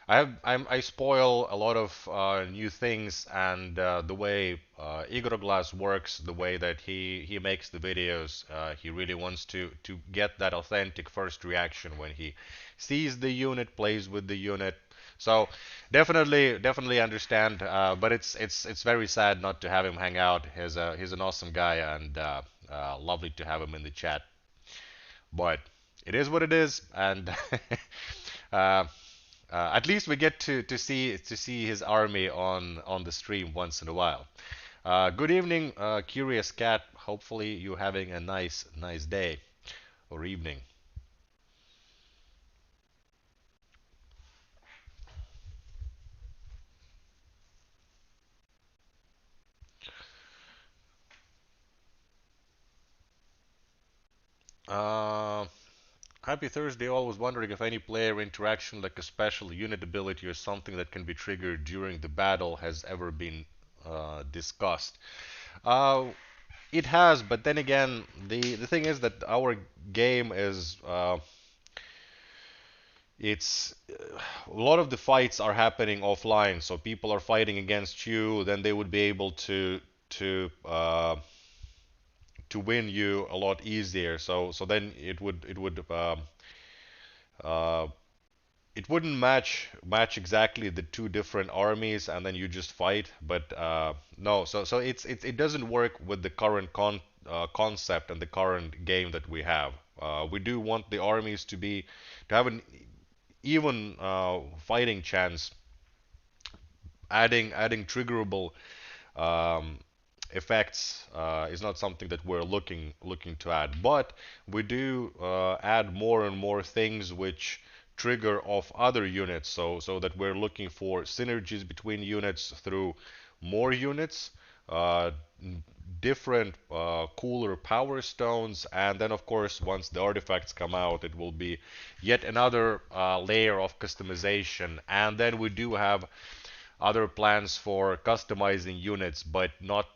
I spoil a lot of new things, and the way Igor Glass works, the way that he makes the videos, he really wants to get that authentic first reaction when he sees the unit, plays with the unit. So definitely understand, but it's very sad not to have him hang out. He's an awesome guy, and lovely to have him in the chat. But it is what it is, and uh, at least we get to see his army on the stream once in a while. Good evening, Curious Cat. Hopefully you're having a nice day or evening. Uh, Happy Thursday. Always wondering if any player interaction, like a special unit ability or something that can be triggered during the battle, has ever been discussed. Uh, it has, but then again, the thing is that our game is it's a lot of the fights are happening offline, so people are fighting against you, then they would be able to to win you a lot easier. So then uh, it wouldn't match exactly the two different armies, and then you just fight. But no, so it doesn't work with the current concept and the current game that we have. We do want the armies to have an even fighting chance. Adding triggerable um, effects is not something that we're looking to add, but we do add more and more things which trigger off other units, so that we're looking for synergies between units through more units, uh, different cooler power stones, and then of course once the artifacts come out, it will be yet another layer of customization. And then we do have other plans for customizing units, but not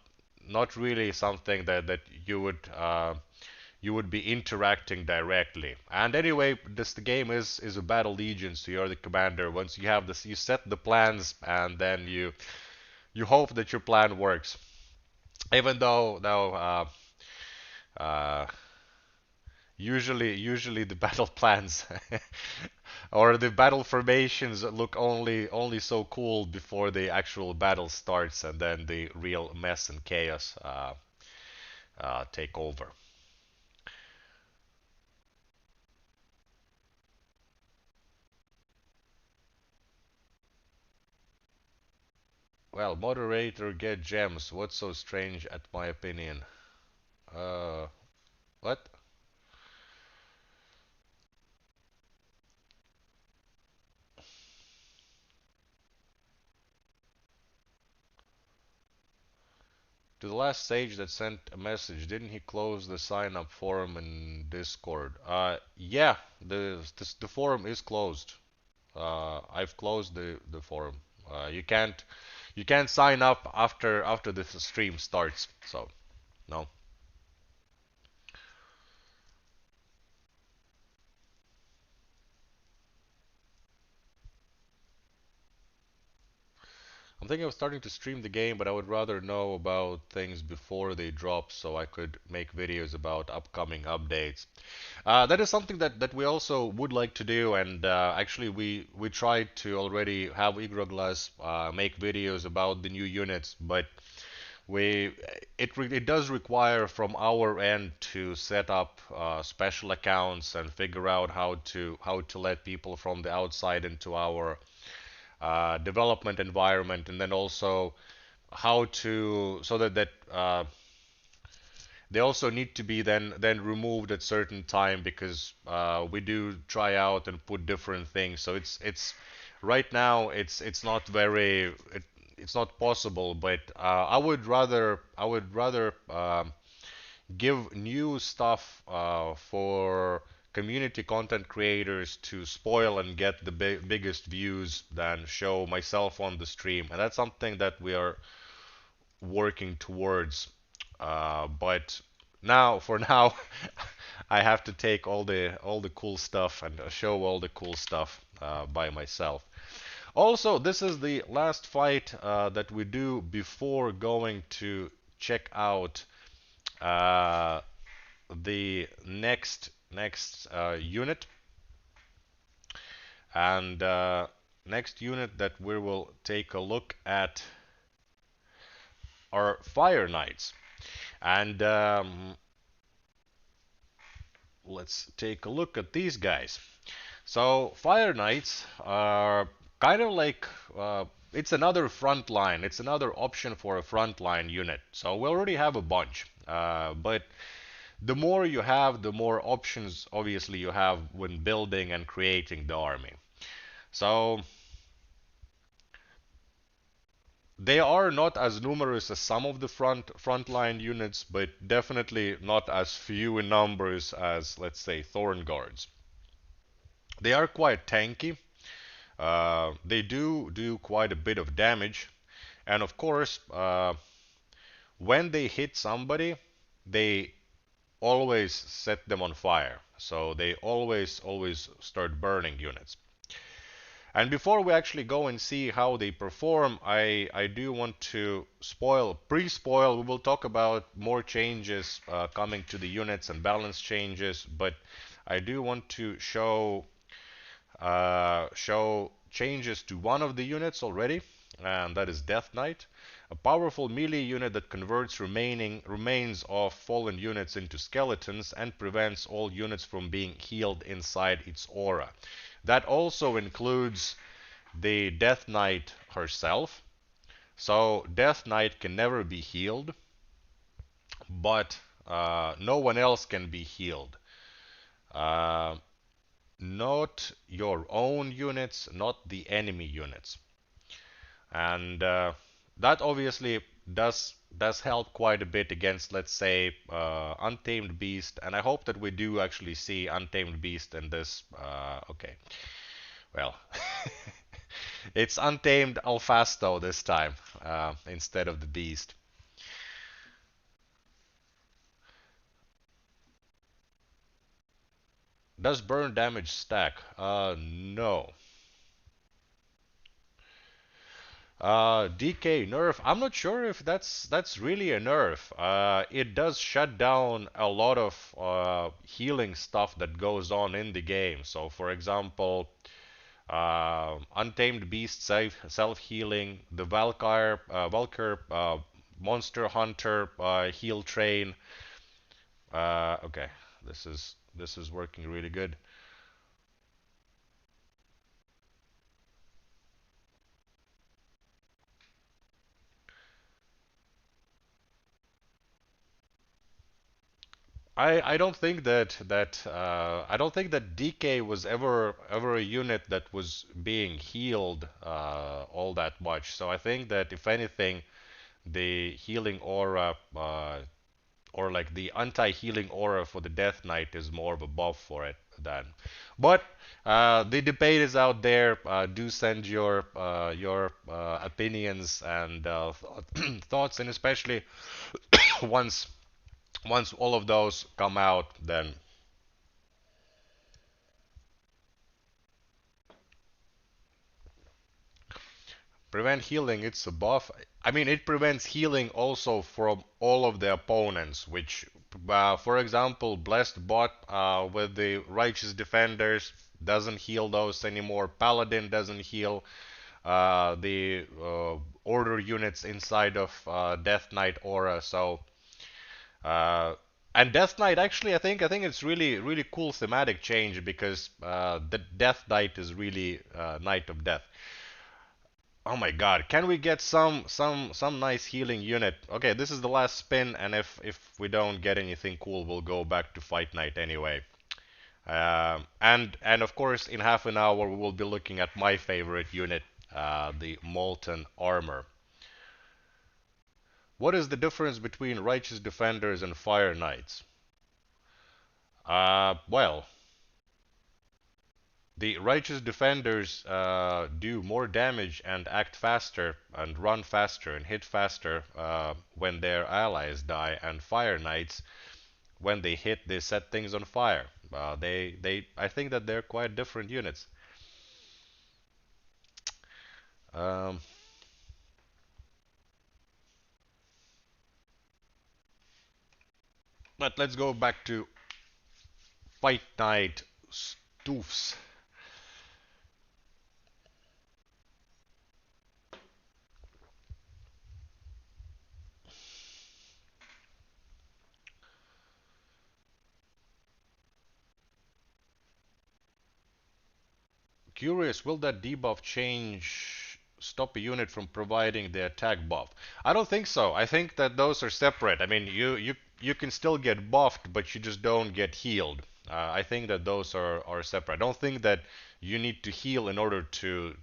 really something that you would be interacting directly. And anyway, this the game is a battle legion, so you're the commander. Once you have this, you set the plans, and then you hope that your plan works. Even though now uh, usually the battle plans or the battle formations look only so cool before the actual battle starts, and then the real mess and chaos take over. Well, moderator get gems. What's so strange at my opinion? Uh, what? To the last sage that sent a message, didn't he close the sign up forum in Discord? Yeah, the forum is closed. I've closed the forum. You can't sign up after the stream starts. So no. I'm thinking of starting to stream the game, but I would rather know about things before they drop so I could make videos about upcoming updates. That is something that we also would like to do, and actually we tried to already have Igroglas make videos about the new units, but we it does require from our end to set up special accounts and figure out how to let people from the outside into our development environment, and then also how to so that they also need to be then removed at certain time because we do try out and put different things. So it's right now it's not it's not possible, but I would rather give new stuff for community content creators to spoil and get the biggest views than show myself on the stream. And that's something that we are working towards. But now, for now, I have to take all the cool stuff and show all the cool stuff by myself. Also, this is the last fight that we do before going to check out uh, the next unit, and next unit that we will take a look at are Fire Knights. And let's take a look at these guys. So Fire Knights are kind of like it's another front line. It's another option for a frontline unit. So we already have a bunch, but the more you have, the more options obviously you have when building and creating the army. So they are not as numerous as some of the frontline units, but definitely not as few in numbers as, let's say, Thorn Guards. They are quite tanky. They do quite a bit of damage, and of course, when they hit somebody, they always set them on fire. So they always start burning units. And before we actually go and see how they perform, I do want to pre-spoil. We will talk about more changes coming to the units and balance changes, but I do want to show changes to one of the units already, and that is Death Knight, a powerful melee unit that converts remains of fallen units into skeletons and prevents all units from being healed inside its aura. That also includes the Death Knight herself. So Death Knight can never be healed, but no one else can be healed. Uh, Not your own units, not the enemy units. And that obviously does help quite a bit against, let's say, Untamed Beast. And I hope that we do actually see Untamed Beast in this. Okay, well, it's Untamed Alfasto this time instead of the Beast. Does burn damage stack? No. DK nerf. I'm not sure if that's really a nerf. It does shut down a lot of healing stuff that goes on in the game. So, for example, Untamed Beast self-healing, the Valkyr Monster Hunter heal train. Okay, this is working really good. I don't think I don't think that DK was ever a unit that was being healed all that much. So I think that if anything, the healing aura, or like the anti-healing aura for the Death Knight is more of a buff for it than. But the debate is out there. Do send your opinions and thoughts, and especially once once all of those come out, then prevent healing. It's a buff. I mean, it prevents healing also from all of the opponents, which, for example, Blessed Bot with the Righteous Defenders doesn't heal those anymore. Paladin doesn't heal the order units inside of Death Knight aura. So, uh, and Death Knight actually, I think it's really cool thematic change because the Death Knight is really Knight of Death. Oh my God, can we get some nice healing unit? Okay, this is the last spin, and if we don't get anything cool, we'll go back to Fight Night anyway. And of course, in half an hour, we will be looking at my favorite unit, the Molten Armor. What is the difference between Righteous Defenders and Fire Knights? Well, the Righteous Defenders do more damage and act faster and run faster and hit faster when their allies die, and Fire Knights, when they hit, they set things on fire. I think that they're quite different units. Um, but let's go back to Fight Night Stoofs. Curious, will that debuff change stop a unit from providing the attack buff? I don't think so. I think that those are separate. I mean, you can still get buffed, but you just don't get healed. I think that those are separate. I don't think that you need to heal in order to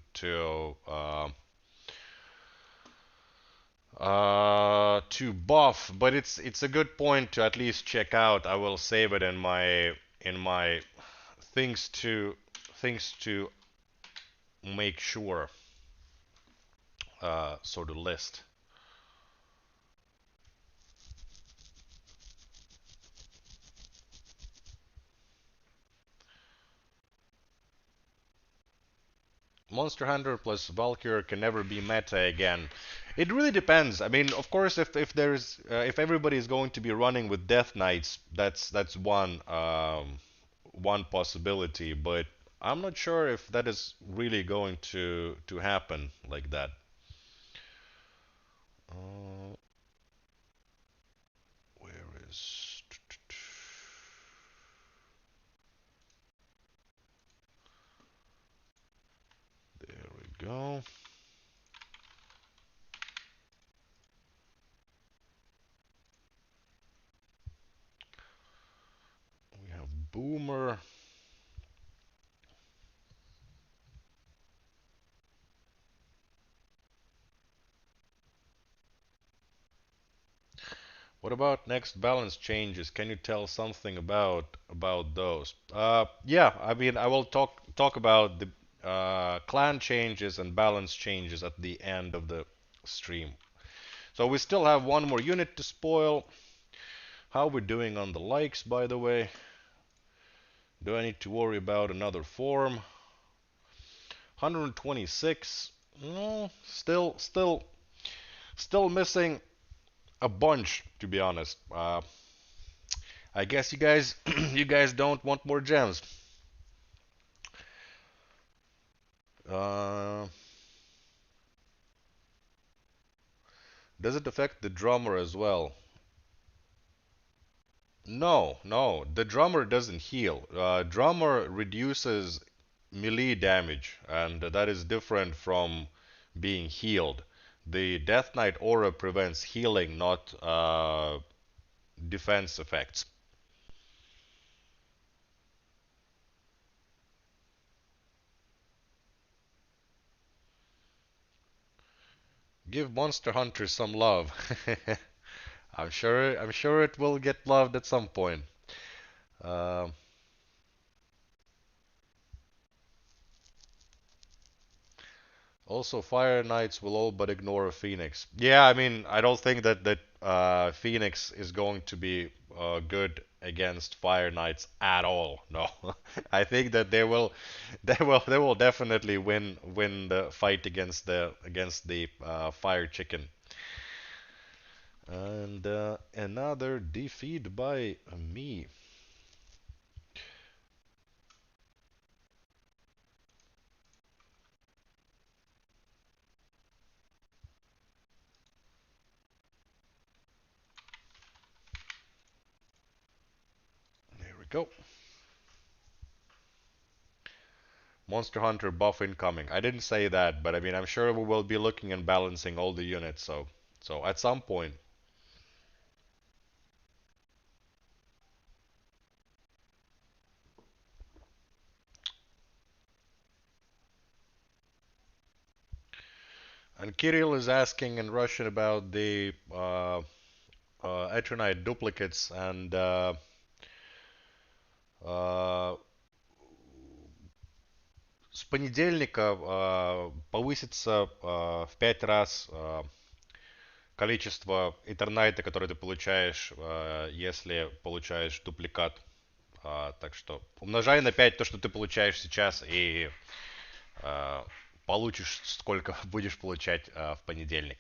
buff, but it's a good point to at least check out. I will save it in my things to make sure sort of list. Monster Hunter plus Valkyr can never be meta again. It really depends. I mean, of course, if everybody is going to be running with Death Knights, that's one possibility. But I'm not sure if that is really going to happen like that. Uh, where is? There we go. We have Boomer. What about next balance changes? Can you tell something about those? Yeah, I mean, I will talk about the clan changes and balance changes at the end of the stream. So we still have one more unit to spoil. How we doing on the likes, by the way? Do I need to worry about another form? 126. No, still missing a bunch, to be honest. I guess you guys you guys don't want more gems. Uh, does it affect the drummer as well? No, no. The drummer doesn't heal. Drummer reduces melee damage, and that is different from being healed. The Death Knight aura prevents healing, not defense effects. Give Monster Hunter some love. I'm sure it will get loved at some point. Um, Also, Fire Knights will all but ignore a Phoenix. Yeah, I mean, I don't think that Phoenix is going to be good against Fire Knights at all. No, I think that they will definitely win the fight against the Fire Chicken. And another defeat by me. There we go. Monster Hunter buff incoming. I didn't say that, but I mean, I'm sure we will be looking and balancing all the units. So at some point. And Kirill is asking in Russian about the Eternite duplicates and uh, с понедельника повысится в 5 раз количество Этернайта, который ты получаешь, если получаешь дупликат. Так что умножай на 5 то, что ты получаешь сейчас, и э, получишь, сколько будешь получать в понедельник.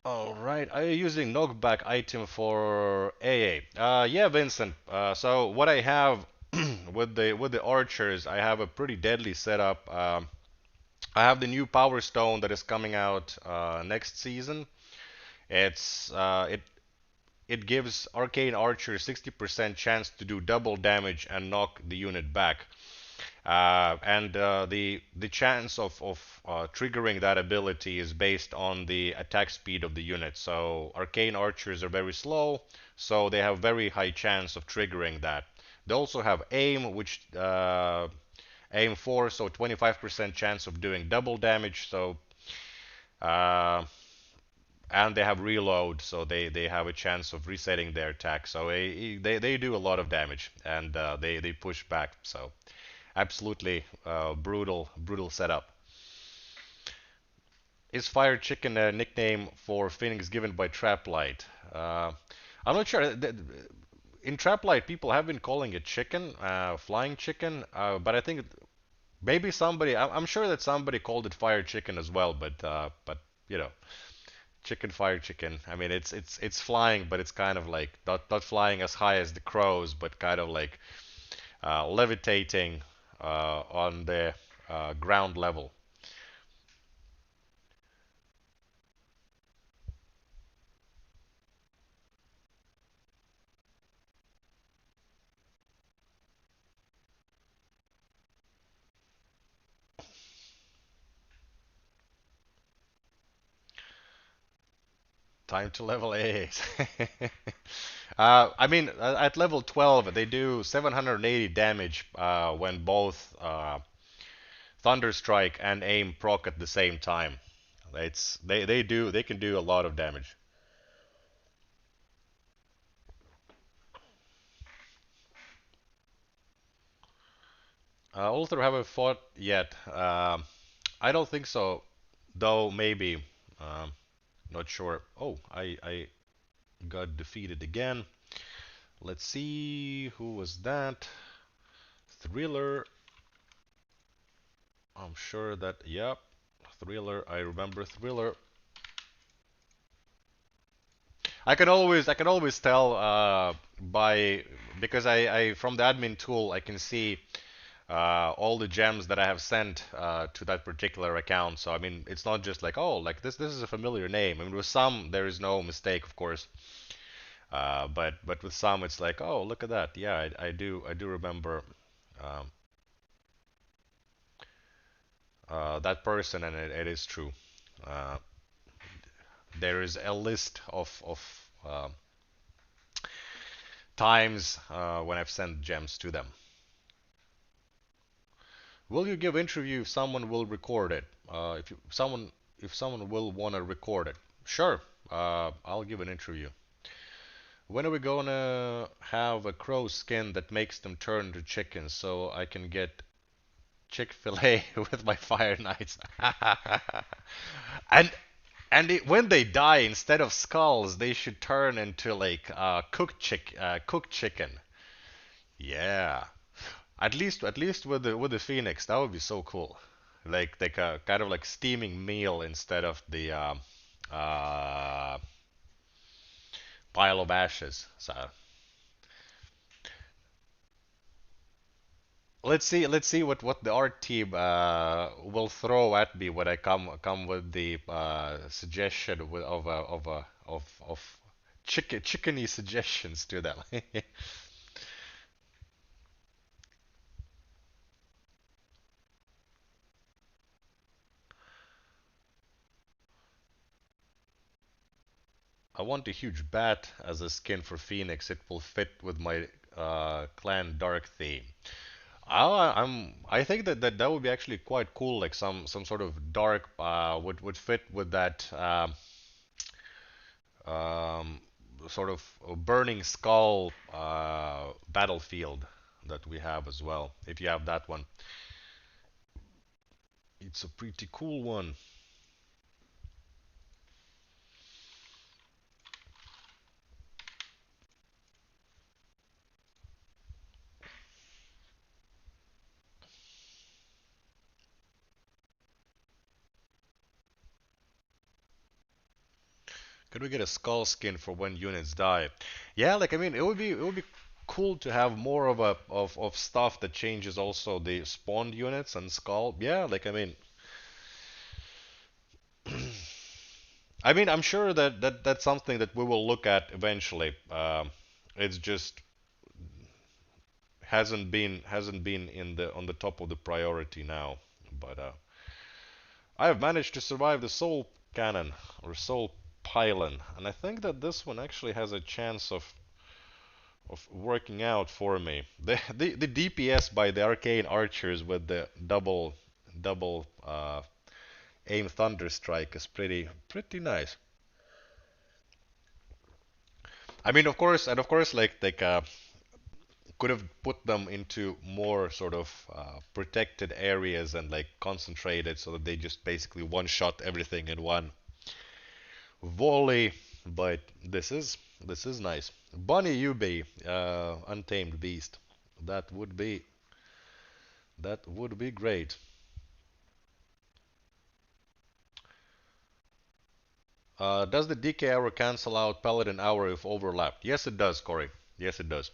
All right, are you using knockback item for AA? Yeah, Vincent. So what I have with the archers, I have a pretty deadly setup. I have the new Power Stone that is coming out next season. It gives arcane archers 60% chance to do double damage and knock the unit back. And the chance of triggering that ability is based on the attack speed of the unit. So arcane archers are very slow, so they have very high chance of triggering that. They also have aim, which aim 4, so 25% chance of doing double damage. So uh, and they have reload, so they have a chance of resetting their attack. So they do a lot of damage, and they push back. So absolutely brutal setup. Is Fire Chicken a nickname for Phoenix given by Traplight? I'm not sure. In Traplight, people have been calling it chicken, flying chicken, but I think maybe somebody. I'm sure that somebody called it Fire Chicken as well, but you know, chicken fire chicken. I mean, it's flying, but it's kind of like not flying as high as the crows, but kind of like levitating on the ground level. Time to level 8. I mean, at level 12, they do 780 damage when both Thunder Strike and Aim proc at the same time. They can do a lot of damage. Ulther haven't fought yet. I don't think so, though maybe. Um, Not sure. Oh, I got defeated again. Let's see who was that. Thriller. I'm sure that, yep, Thriller. I remember Thriller. I can always tell by because I from the admin tool I can see all the gems that I have sent to that particular account. So I mean, it's not just like, oh, like this is a familiar name. I mean, with some there is no mistake, of course, but with some it's like, oh, look at that. Yeah, I do remember um, that person, and it is true. Uh, there is a list of times when I've sent gems to them. Will you give interview if someone will record it? If someone will wanna record it, sure. I'll give an interview. When are we gonna have a crow skin that makes them turn to chickens so I can get Chick-fil-A with my Fire Knights? And when they die, instead of skulls, they should turn into like cooked chicken. Yeah. At least with the Phoenix, that would be so cool. Like a kind of like steaming meal instead of the uh, pile of ashes. So let's see what the art team will throw at me when I come with the suggestion of chickeny suggestions to them. I want a huge bat as a skin for Phoenix. It will fit with my clan dark theme. I think that would be actually quite cool. Like some sort of dark would fit with that um, sort of burning skull battlefield that we have as well. If you have that one, it's a pretty cool one. Could we get a skull skin for when units die? Yeah, like I mean, it would be cool to have more of of stuff that changes also the spawned units and skull. Yeah, like I mean, I'm sure that that's something that we will look at eventually. It's just hasn't been in the on the top of the priority now. But I have managed to survive the soul cannon or soul pylon, and I think that this one actually has a chance of working out for me. The DPS by the arcane archers with the double aim thunder strike is pretty nice. I mean, of course, like could have put them into more sort of protected areas and like concentrated so that they just basically one shot everything in one volley. But this is nice. Bunny Ube, untamed beast. That would be that would be great. Does the DK hour cancel out Paladin hour if overlapped? Yes, it does, Corey. Yes, it does.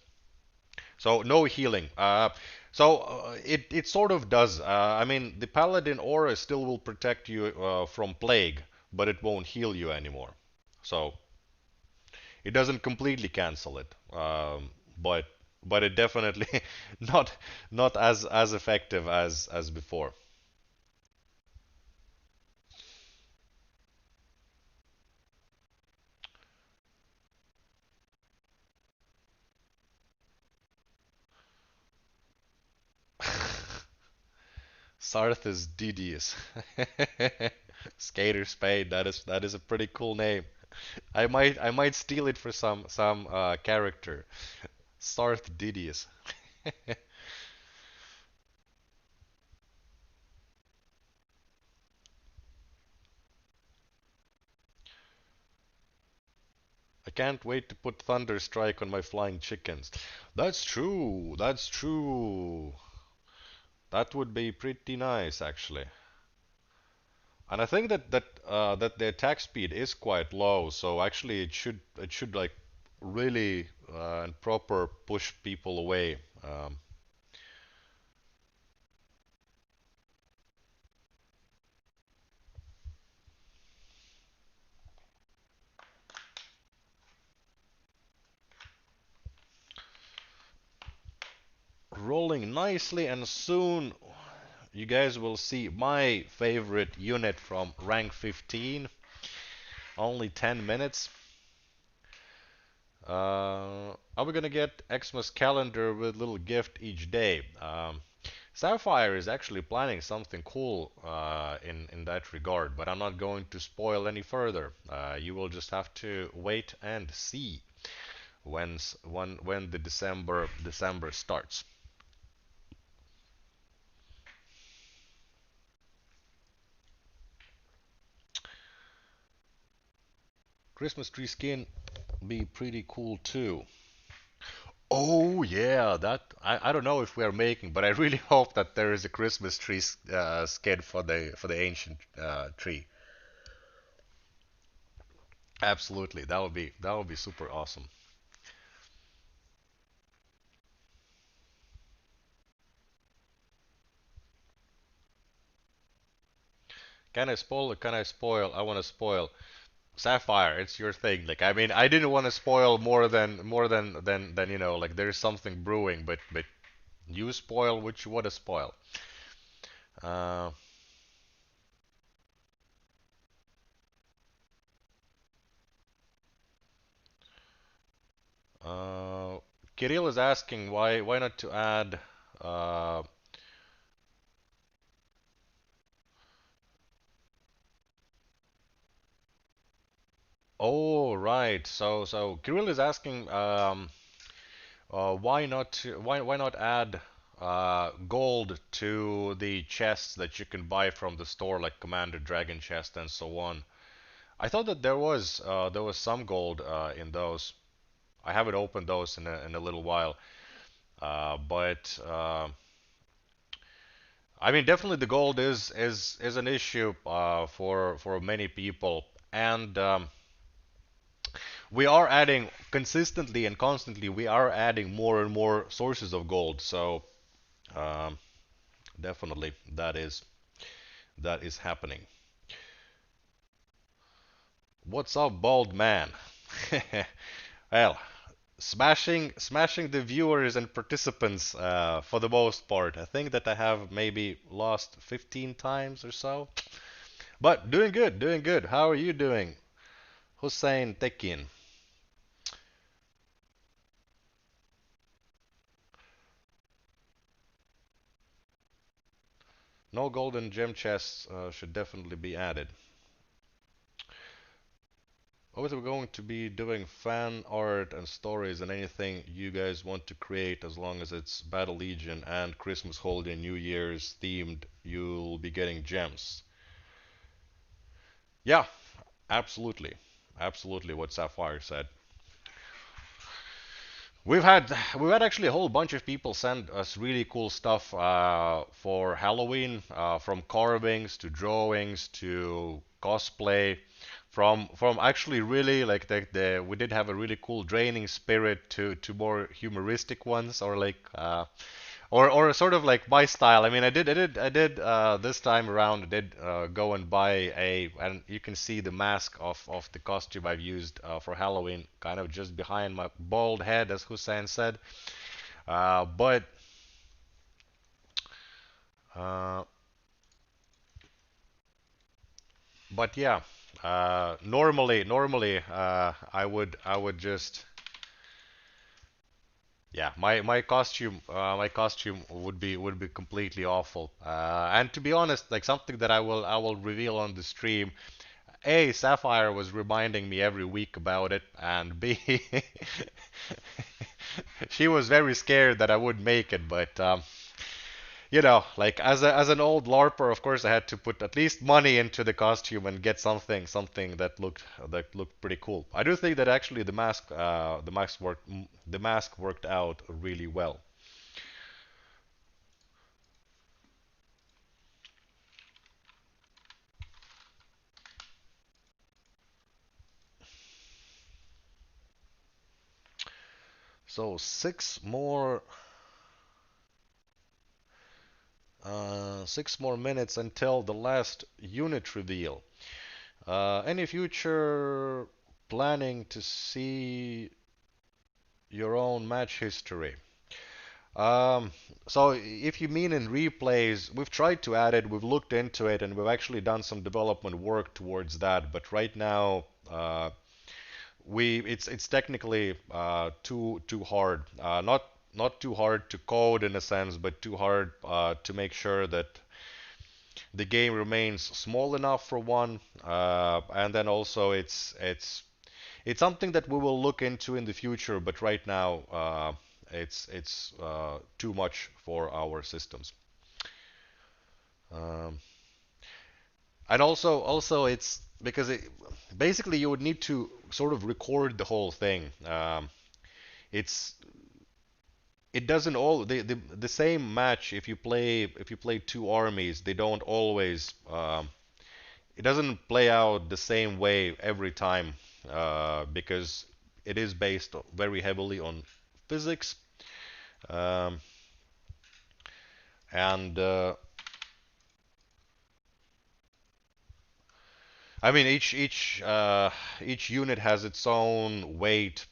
So no healing. It sort of does. I mean, the Paladin aura still will protect you from plague, but it won't heal you anymore. So it doesn't completely cancel it. But it definitely not as effective as before. Sarth is Didius. Skater Spade. That is a pretty cool name. I might steal it for some character. Sarth Didius. I can't wait to put Thunder Strike on my flying chickens. That's true. That's true. That would be pretty nice actually. And I think that the attack speed is quite low, so actually it should like really and proper push people away. Rolling nicely, and soon you guys will see my favorite unit from rank 15. Only 10 minutes. Are we gonna get Xmas calendar with little gift each day? Sapphire is actually planning something cool in that regard, but I'm not going to spoil any further. You will just have to wait and see when the December starts. Christmas tree skin be pretty cool too. Oh yeah, that I don't know if we are making, but I really hope that there is a Christmas tree skin for the ancient tree. Absolutely, that would be super awesome. Can I spoil? Can I spoil? I want to spoil. Sapphire, it's your thing. Like I mean, I didn't want to spoil more than you know. Like there's something brewing, but you spoil what you want to spoil. Uh, uh, Kirill is asking why not to add. Uh, oh right, so Kirill is asking why not add gold to the chests that you can buy from the store, like Commander Dragon chest and so on. I thought that there was some gold in those. I haven't opened those in a little while, but I mean definitely the gold is an issue for many people, and we are adding consistently and constantly. We are adding more and more sources of gold, so um, definitely that is happening. What's up, bald man? Well, smashing the viewers and participants for the most part. I think that I have maybe lost 15 times or so, but doing good, doing good. How are you doing, Hussein Tekin? No golden gem chests should definitely be added. Also, we're going to be doing fan art and stories and anything you guys want to create, as long as it's Battle Legion and Christmas holiday, New Year's themed, you'll be getting gems. Yeah, absolutely. Absolutely what Sapphire said. We've had actually a whole bunch of people send us really cool stuff for Halloween, from carvings to drawings to cosplay, from actually really like the we did have a really cool draining spirit to more humoristic ones, or like or sort of like my style. I mean, I did this time around. I did go and buy and you can see the mask of the costume I've used for Halloween, kind of just behind my bald head, as Hussein said. Uh, but uh, but yeah, normally I would just yeah, my costume would be completely awful. And to be honest, like something that I will reveal on the stream. A, Sapphire was reminding me every week about it, and B, she was very scared that I would make it. But you know, like as an old LARPer, of course, I had to put at least money into the costume and get something that looked pretty cool. I do think that actually the mask worked out really well. So six more minutes until the last unit reveal. Any future planning to see your own match history? Um, so if you mean in replays, we've tried to add it, we've looked into it, and we've actually done some development work towards that. But right now, we it's technically too hard. not too hard to code in a sense, but too hard to make sure that the game remains small enough for one, and then also it's something that we will look into in the future, but right now it's too much for our systems. Um, and also it's because basically you would need to sort of record the whole thing. It's it doesn't all the same match if you play two armies, they don't always it doesn't play out the same way every time because it is based very heavily on physics. Um, and I mean each unit has its own weight.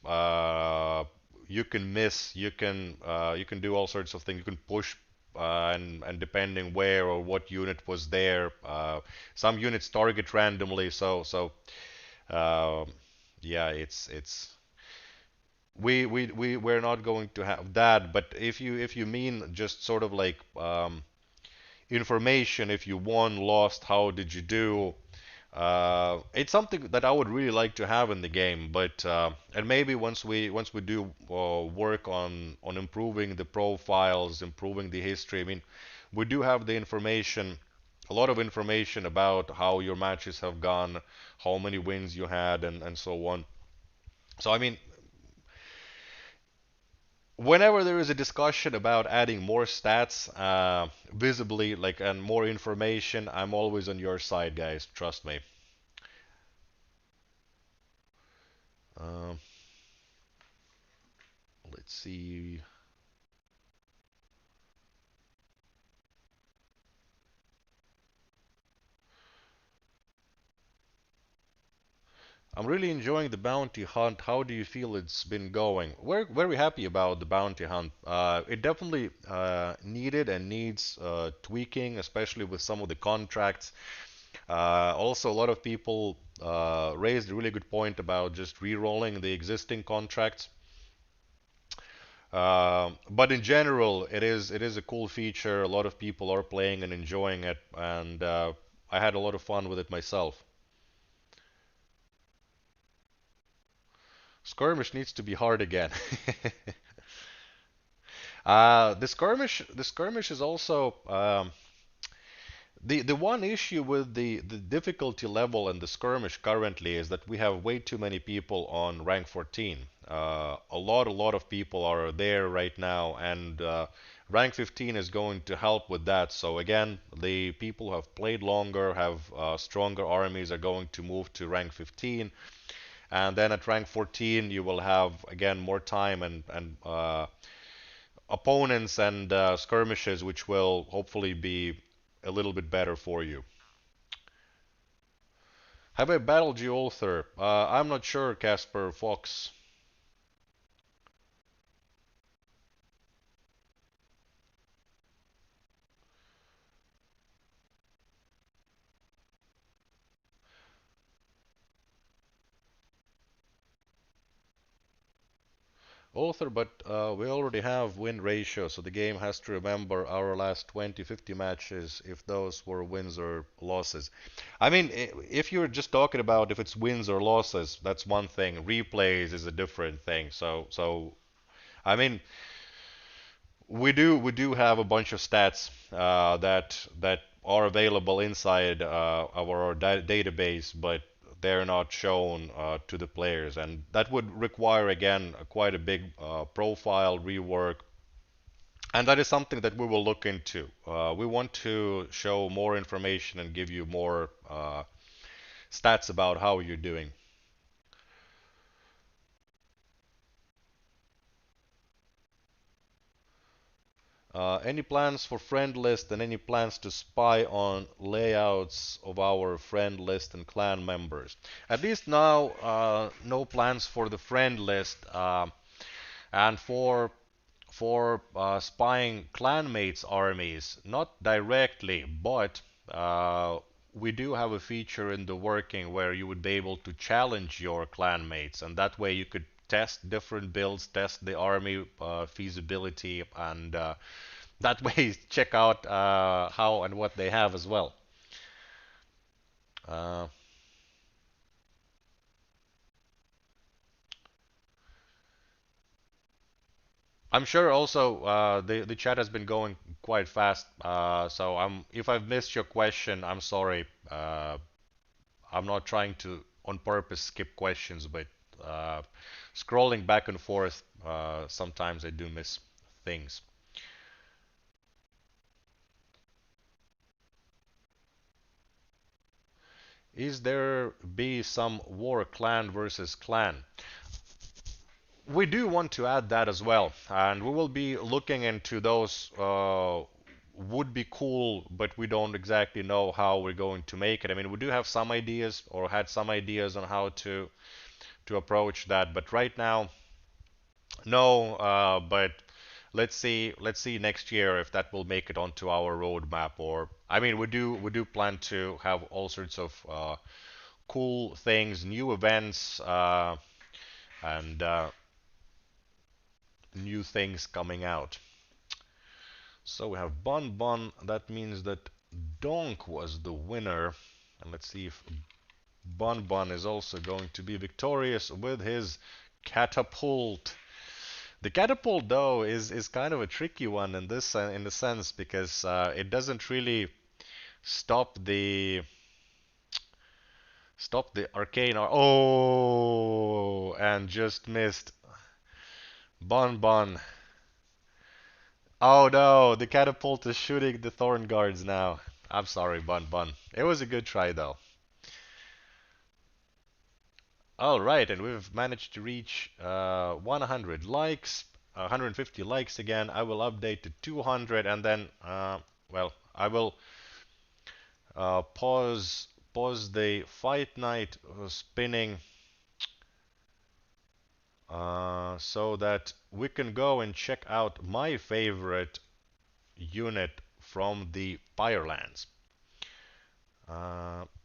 You can miss, you can do all sorts of things. You can push, and depending where or what unit was there, some units target randomly. So yeah, it's we're not going to have that. But if you mean just sort of like information, if you won, lost, how did you do? It's something that I would really like to have in the game, but and maybe once we do work on improving the profiles, improving the history. I mean, we do have the information, a lot of information about how your matches have gone, how many wins you had, and so on. So I mean, whenever there is a discussion about adding more stats visibly, like and more information, I'm always on your side, guys. Trust me. Um, let's see. I'm really enjoying the bounty hunt. How do you feel it's been going? We're very happy about the bounty hunt. It definitely needed and needs tweaking, especially with some of the contracts. Also, a lot of people raised a really good point about just re-rolling the existing contracts. But in general, it is a cool feature. A lot of people are playing and enjoying it, and I had a lot of fun with it myself. Skirmish needs to be hard again. The skirmish is also the one issue with the difficulty level in the skirmish currently is that we have way too many people on rank 14. A lot of people are there right now, and rank 15 is going to help with that. So again, the people who have played longer, have stronger armies, are going to move to rank 15, and then at rank 14 you will have again more time and opponents and skirmishes, which will hopefully be a little bit better for you. Have I battled you, ulther? I'm not sure, Casper Fox. Ulther, but we already have win ratio, so the game has to remember our last 20, 50 matches if those were wins or losses. I mean, if you're just talking about if it's wins or losses, that's one thing. Replays is a different thing. So I mean, we do have a bunch of stats that are available inside our database, but they're not shown to the players, and that would require again quite a big profile rework, and that is something that we will look into. We want to show more information and give you more stats about how you're doing. Any plans for friend list and any plans to spy on layouts of our friend list and clan members? At least now, no plans for the friend list. And for spying clanmates' armies, not directly, but we do have a feature in the working where you would be able to challenge your clanmates, and that way you could test different builds, test the army feasibility, and that way check out how and what they have as well. Uh, I'm sure also the chat has been going quite fast, so if I've missed your question, I'm sorry. I'm not trying to on purpose skip questions, but uh, scrolling back and forth, sometimes I do miss things. Is there be some war clan versus clan? We do want to add that as well, and we will be looking into those. Would be cool, but we don't exactly know how we're going to make it. I mean, we do have some ideas or had some ideas on how to approach that, but right now, no. But let's see next year if that will make it onto our roadmap. Or I mean, we do plan to have all sorts of cool things, new events, and new things coming out. So we have Bon Bon. That means that Donk was the winner. And let's see if Bon Bon is also going to be victorious with his catapult. The catapult, though, is kind of a tricky one in this in the sense because it doesn't really stop the arcane. Oh, and just missed Bon Bon. Oh no, the catapult is shooting the thorn guards now. I'm sorry, Bun Bun. It was a good try though. Alright, and we've managed to reach 100 likes, 150 likes again. I will update to 200 and then, well, I will pause the fight night spinning so that we can go and check out my favorite unit from the Firelands.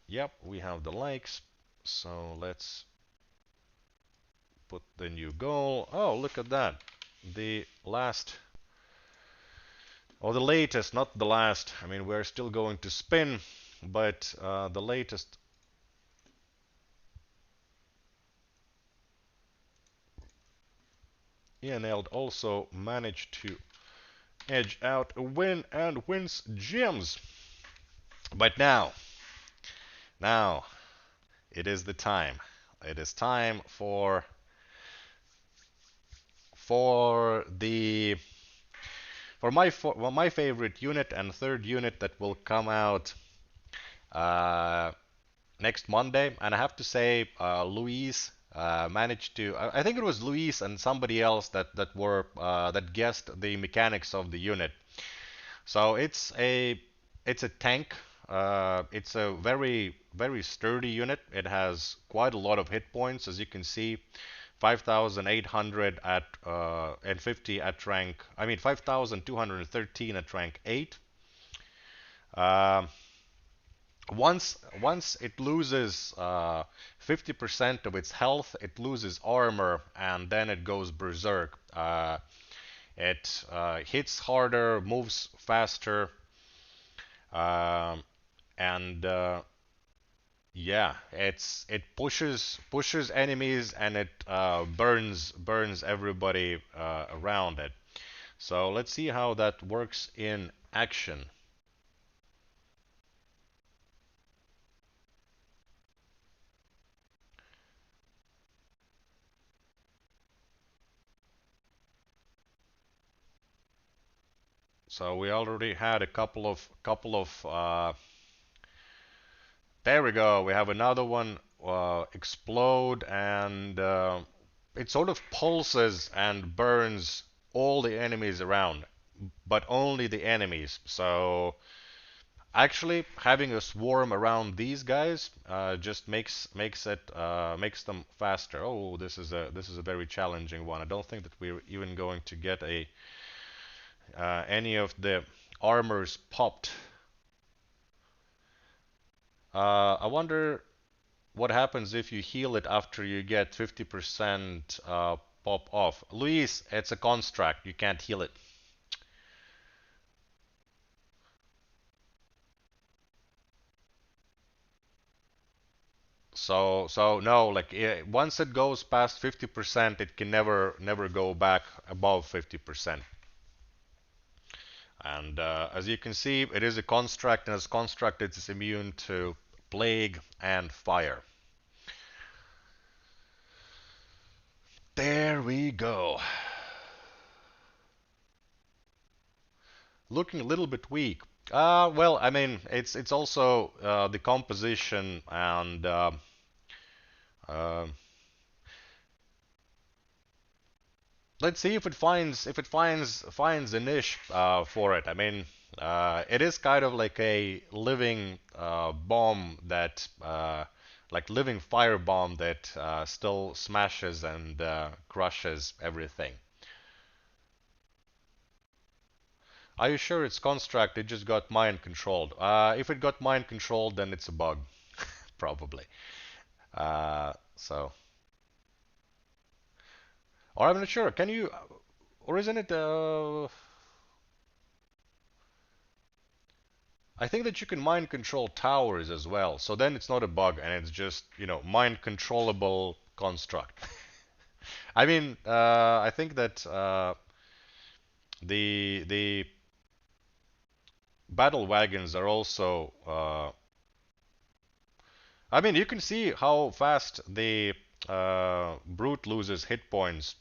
Yep, we have the likes. So let's put the new goal. Oh, look at that. The last, or the latest, not the last. I mean, we're still going to spin, but the latest. Ianeld also managed to edge out a win and wins gems. But now, it is the time. It is time for the well, my favorite unit and third unit that will come out uh, next Monday. And I have to say, Luis managed to. I think it was Luis and somebody else that guessed the mechanics of the unit. So it's a tank. It's a very sturdy unit. It has quite a lot of hit points, as you can see. 5,800 at and 50 at rank. I mean 5,213 at rank 8. Um, once it loses 50% of its health, it loses armor, and then it goes berserk. It hits harder, moves faster, um, and yeah, it pushes enemies and it burns everybody around it. So let's see how that works in action. So we already had a couple of there we go. We have another one explode, and it sort of pulses and burns all the enemies around, but only the enemies. So actually, having a swarm around these guys just makes them faster. Oh, this is a very challenging one. I don't think that we're even going to get a any of the armors popped. I wonder what happens if you heal it after you get 50% pop off? Luis, it's a construct. You can't heal it. So no, like once it goes past 50%, it can never go back above 50%. And as you can see, it is a construct, and as construct, it's immune to plague and fire. There we go. Looking a little bit weak. Well, I mean, it's also the composition and uh, let's see if it finds a niche for it. I mean, it is kind of like a living bomb that like living fire bomb that still smashes and crushes everything. Are you sure it's construct? It just got mind controlled. If it got mind controlled, then it's a bug, probably. So, or I'm not sure. Can you, or isn't it? I think that you can mind control towers as well. So then it's not a bug, and it's just, mind controllable construct. I mean, I think that the battle wagons are also. I mean, you can see how fast the brute loses hit points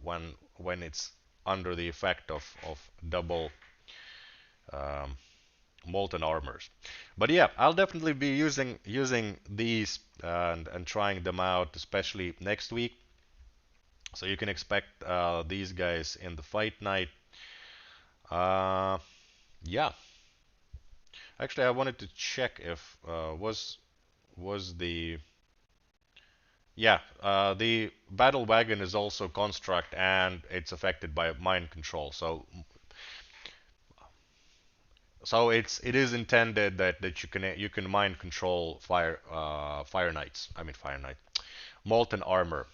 when it's under the effect of double um, molten armors. But yeah, I'll definitely be using these and trying them out, especially next week. So you can expect these guys in the fight night. Uh, yeah, actually, I wanted to check if was the yeah the battle wagon is also construct and it's affected by mind control. So it is intended that you can mind control fire knights. I mean fire knight. Molten armor.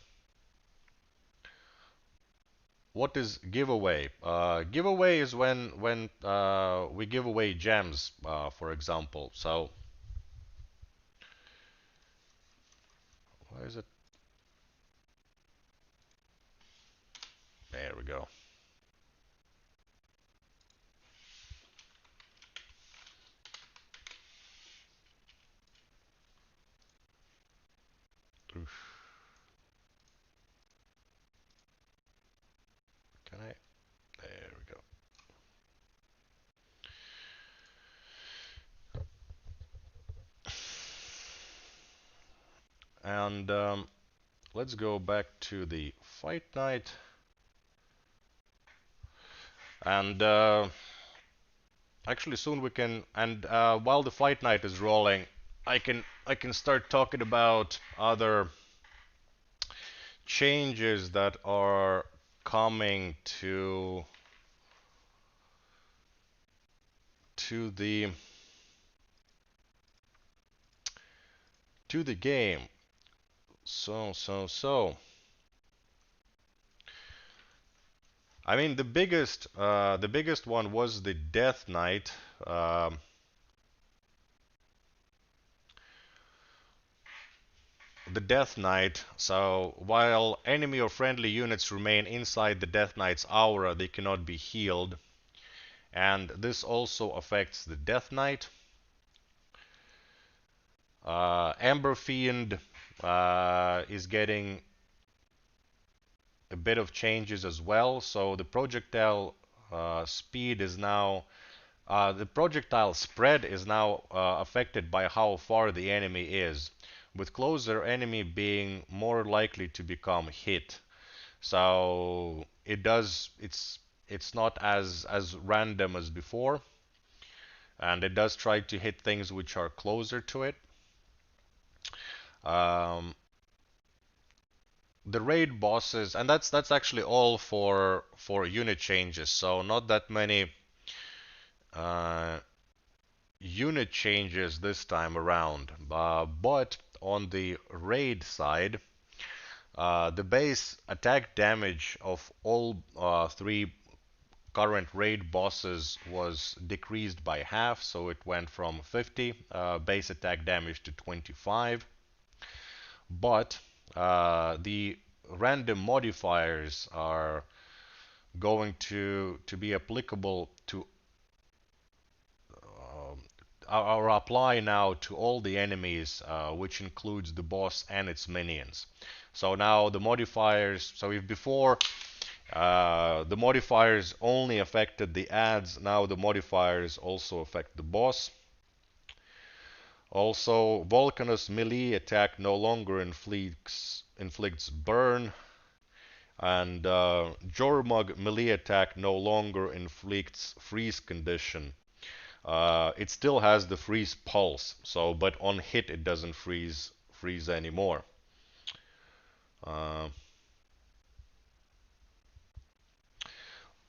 What is giveaway? Giveaway is when we give away gems, for example. So why is it? There we go. Oof. Can I? There we go. And let's go back to the fight night. And actually, soon we can. And while the fight night is rolling, I can start talking about other changes that are coming to the game. So. I mean, the biggest one was the Death Knight. Um, the Death Knight. So while enemy or friendly units remain inside the Death Knight's aura, they cannot be healed. And this also affects the Death Knight. Ember Fiend is getting a bit of changes as well. So the projectile speed is now the projectile spread is now affected by how far the enemy is, with closer enemy being more likely to become hit. So it's not as random as before, and it does try to hit things which are closer to it. Um, the raid bosses, and that's actually all for unit changes. So not that many uh, unit changes this time around, but on the raid side, the base attack damage of all three current raid bosses was decreased by half, so it went from 50 base attack damage to 25. But the random modifiers are going to be applicable to or apply now to all the enemies, which includes the boss and its minions. So now the modifiers, so if before the modifiers only affected the ads, now the modifiers also affect the boss. Also, Volcanus melee attack no longer inflicts burn, and Jormug melee attack no longer inflicts freeze condition. It still has the freeze pulse, so but on hit it doesn't freeze anymore. Uh,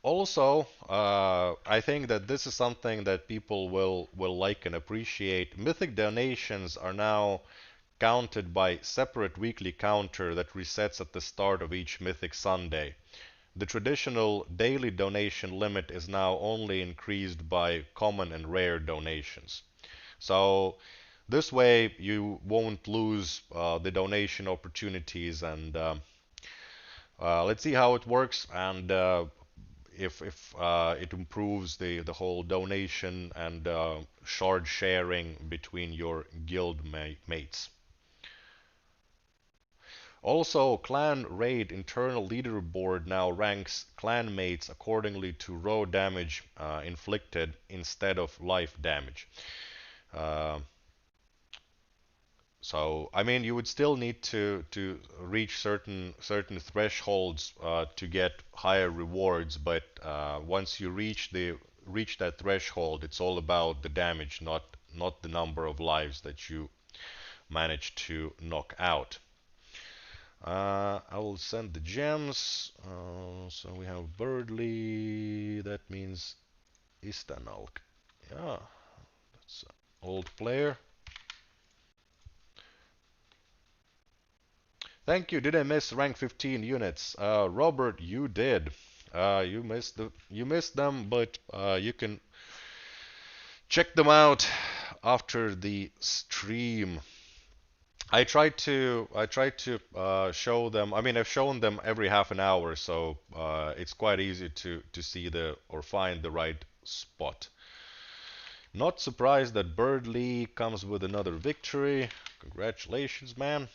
Also, I think that this is something that people will like and appreciate. Mythic donations are now counted by separate weekly counter that resets at the start of each Mythic Sunday. The traditional daily donation limit is now only increased by common and rare donations. So this way you won't lose the donation opportunities, and let's see how it works, and if it improves the whole donation and shard sharing between your guild mates. Also, Clan Raid internal leaderboard now ranks clan mates accordingly to raw damage inflicted instead of life damage. Uh, So, I mean, you would still need to reach certain thresholds to get higher rewards, but once you reach that threshold, it's all about the damage, not the number of lives that you manage to knock out. I will send the gems. So we have Birdly. That means Istanal. Yeah, that's an old player. Thank you. Did I miss rank 15 units? Robert, you did. You missed them, but you can check them out after the stream. I tried to show them. I mean, I've shown them every half an hour, so it's quite easy to see the or find the right spot. Not surprised that Bird Lee comes with another victory. Congratulations, man.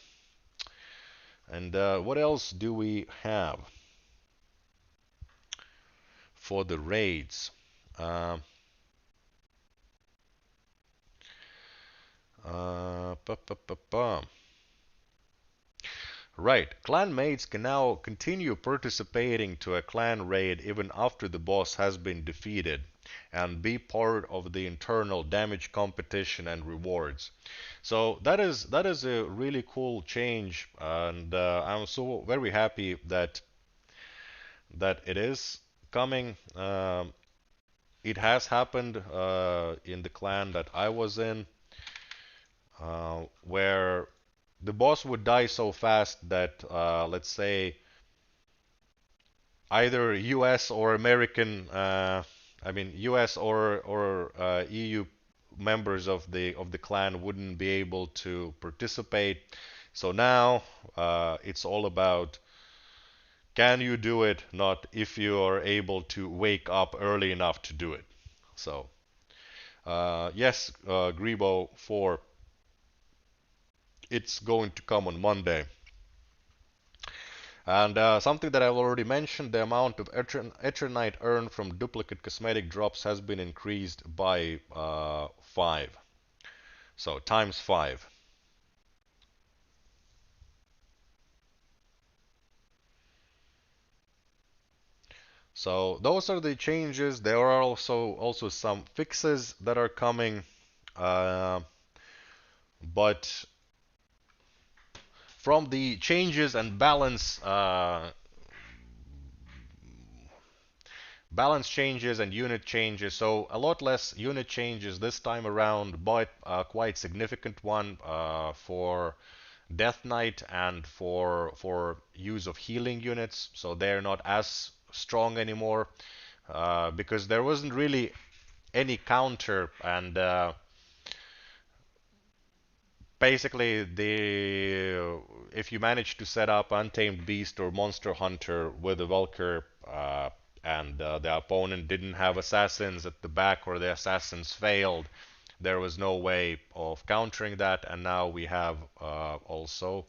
And what else do we have for the raids? Uh, uh, pa, pa, pa, pa. Right, clan mates can now continue participating to a clan raid even after the boss has been defeated and be part of the internal damage competition and rewards. So that is a really cool change, and I'm so very happy that it is coming. It has happened in the clan that I was in, where the boss would die so fast that, let's say, either U.S. or American, I mean U.S. or EU members of the clan wouldn't be able to participate. So now it's all about can you do it, not if you are able to wake up early enough to do it. So yes, Grebo 4, it's going to come on Monday. And something that I've already mentioned, the amount of Eternite earned from duplicate cosmetic drops has been increased by 5. So times 5. So those are the changes. There are also some fixes that are coming, uh, but from the changes and balance balance changes and unit changes. So a lot less unit changes this time around, but a quite significant one for Death Knight and for use of healing units. So they're not as strong anymore because there wasn't really any counter, and basically the if you manage to set up Untamed Beast or Monster Hunter with a Valkyr and the opponent didn't have assassins at the back or the assassins failed, there was no way of countering that, and now we have also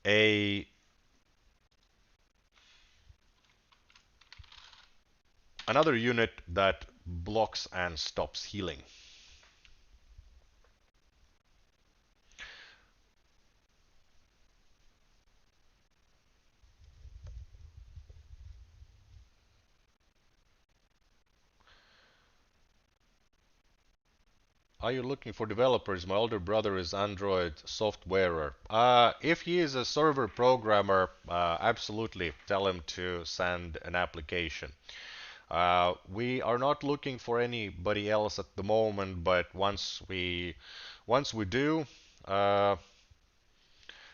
a another unit that blocks and stops healing. Are you looking for developers? My older brother is Android softwarer. If he is a server programmer, absolutely tell him to send an application. We are not looking for anybody else at the moment, but once we do, uh,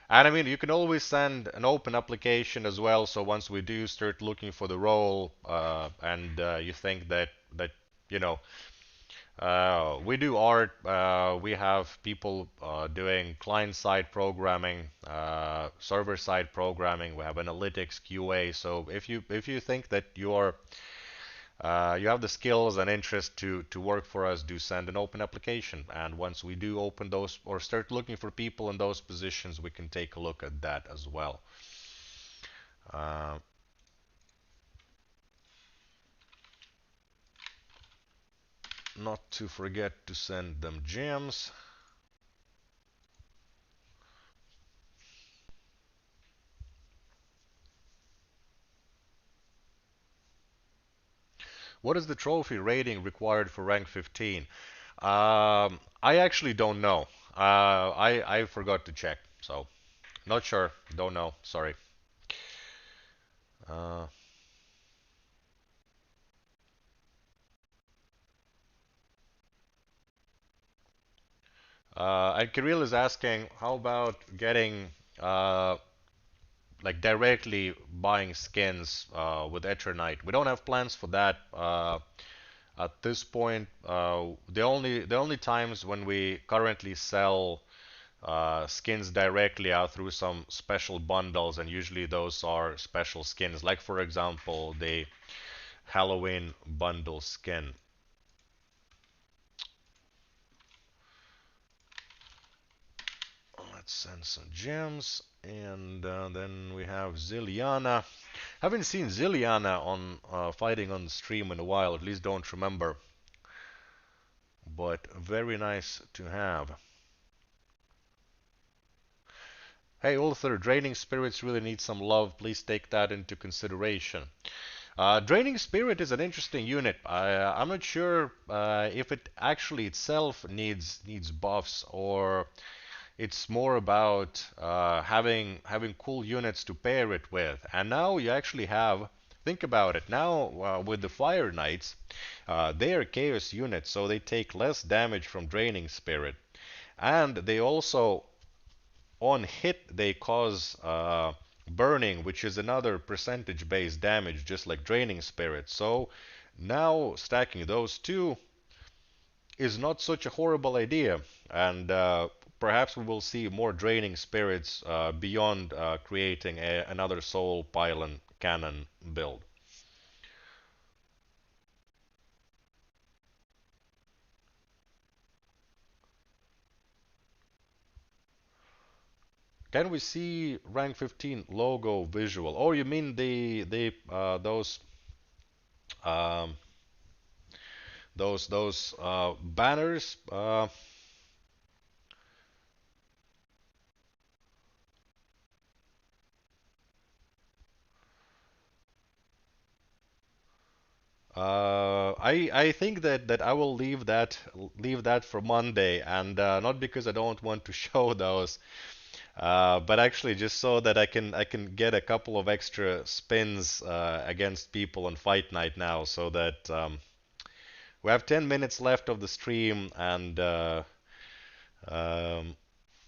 and I mean you can always send an open application as well. So once we do start looking for the role, and you think that you know we do art. We have people doing client-side programming, server-side programming. We have analytics, QA. So if you think that you have the skills and interest to work for us, do send an open application. And once we do open those or start looking for people in those positions, we can take a look at that as well. Uh, Not to forget to send them gems. What is the trophy rating required for rank 15? I actually don't know. I forgot to check, so not sure. Don't know. Sorry. Uh, and Kirill is asking, how about getting like directly buying skins with Eternite? We don't have plans for that at this point. The only times when we currently sell skins directly out through some special bundles, and usually those are special skins, like for example the Halloween bundle skin. Let's send some gems, and then we have Ziliana. Haven't seen Ziliana on fighting on the stream in a while, at least don't remember, but very nice to have. Hey Ulther, Draining Spirits really need some love. Please take that into consideration. Draining Spirit is an interesting unit. I'm not sure if it actually itself needs buffs, or it's more about having cool units to pair it with. And now you actually have, think about it. Now with the Fire Knights, they are chaos units, so they take less damage from Draining Spirit, and they also on hit they cause burning, which is another percentage based damage, just like Draining Spirit. So now stacking those two is not such a horrible idea, and perhaps we will see more Draining Spirits beyond creating another Soul Pylon cannon build. Can we see rank 15 logo visual? Oh, you mean the um, those banners? I think that I will leave that for Monday, and not because I don't want to show those, But actually, just so that I can get a couple of extra spins against people on fight night now, so that we have 10 minutes left of the stream, and um,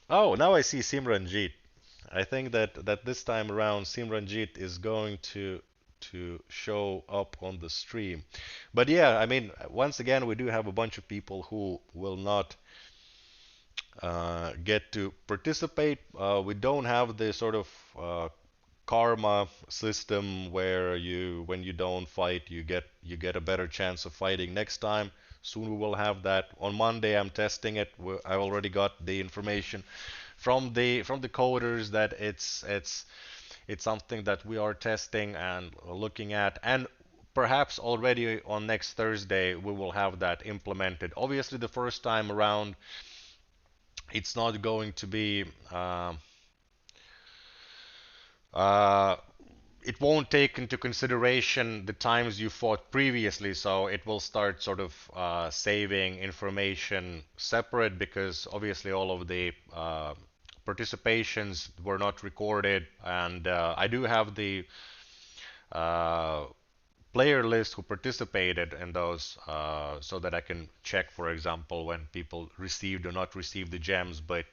oh, now I see Simranjeet. I think that this time around Simranjeet is going to show up on the stream. But yeah, I mean, once again, we do have a bunch of people who will not get to participate. We don't have the sort of karma system where when you don't fight, you get a better chance of fighting next time. Soon we will have that. On Monday, I'm testing it. I already got the information from the coders that it's something that we are testing and looking at, and perhaps already on next Thursday we will have that implemented. Obviously, the first time around, it's not going to be uh, it won't take into consideration the times you fought previously, so it will start sort of saving information separate, because obviously all of the participations were not recorded, and I do have the uh, player list who participated in those, so that I can check, for example, when people received or not received the gems, but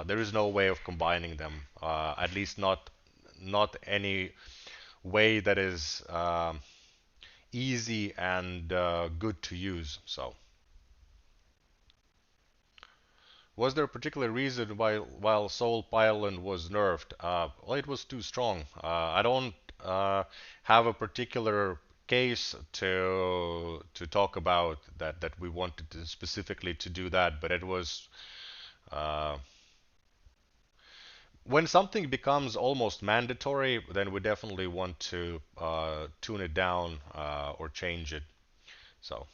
there is no way of combining them, at least not any way that is easy and good to use. So, was there a particular reason while Soul Pylon was nerfed? Well, it was too strong. I don't have a particular case to talk about that we wanted to specifically to do that, but it was uh, when something becomes almost mandatory, then we definitely want to tune it down or change it. So.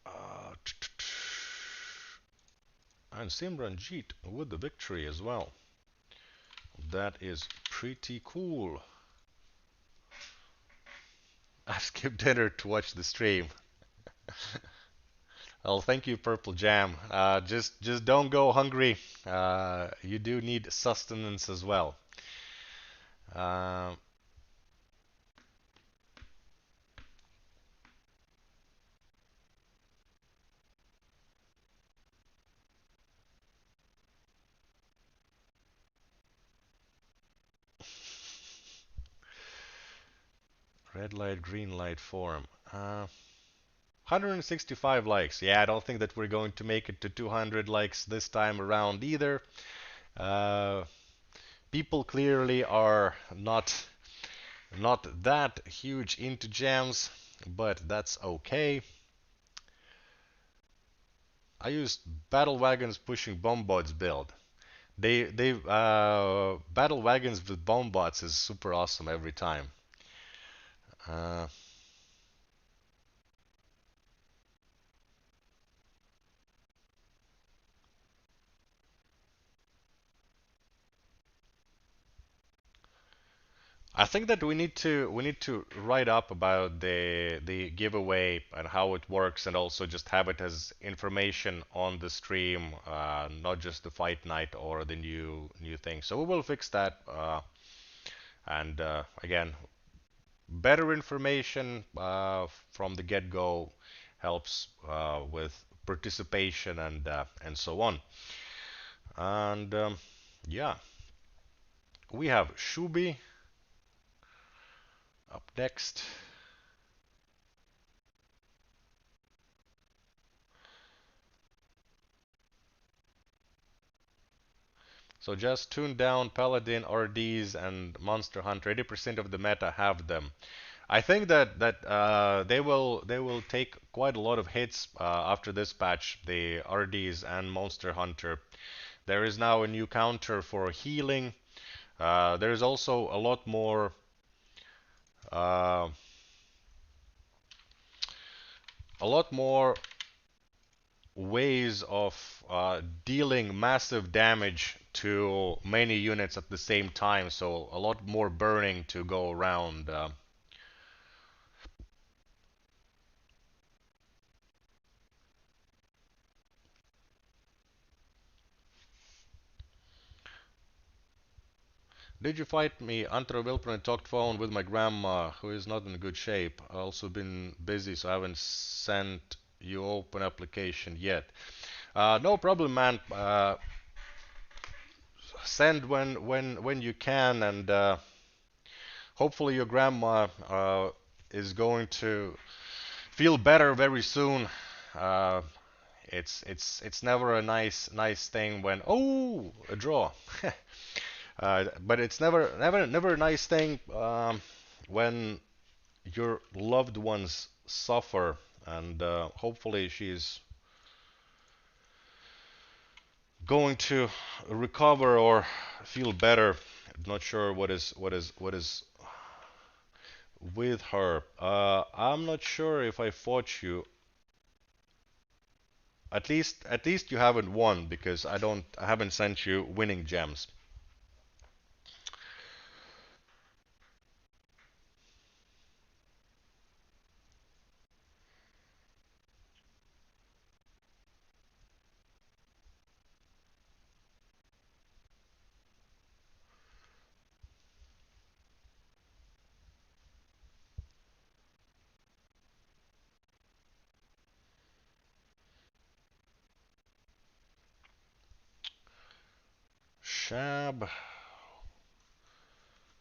Uh, and Simranjeet with the victory as well. That is pretty cool. I skipped dinner to watch the stream. Well, thank you, Purple Jam. Just don't go hungry. You do need sustenance as well. Uh, red light, green light form. 165 likes. Yeah, I don't think that we're going to make it to 200 likes this time around either. Uh, People clearly are not that huge into gems, but that's okay. I used battle wagons pushing bomb bots build. They battle wagons with bomb bots is super awesome every time. Uh, I think that we need to write up about the giveaway and how it works, and also just have it as information on the stream, not just the fight night or the new thing. So we will fix that. And again, better information from the get-go helps with participation and so on. And yeah, we have Shubi up next. So just tune down Paladin, RDs, and Monster Hunter. 80% of the meta have them. I think that they will take quite a lot of hits after this patch. The RDs and Monster Hunter. There is now a new counter for healing. There is also uh, a lot more ways of dealing massive damage to many units at the same time, so a lot more burning to go around. Did you fight me? Antero Wilpren talked phone with my grandma, who is not in good shape. I also been busy, so I haven't sent you open application yet. No problem, man. Send when you can, and hopefully your grandma is going to feel better very soon. Uh, it's never a nice thing when a draw. But it's never a nice thing when your loved ones suffer, and hopefully she's going to recover or feel better. Not sure what is with her. I'm not sure if I fought you. At least you haven't won because I haven't sent you winning gems. Shab. I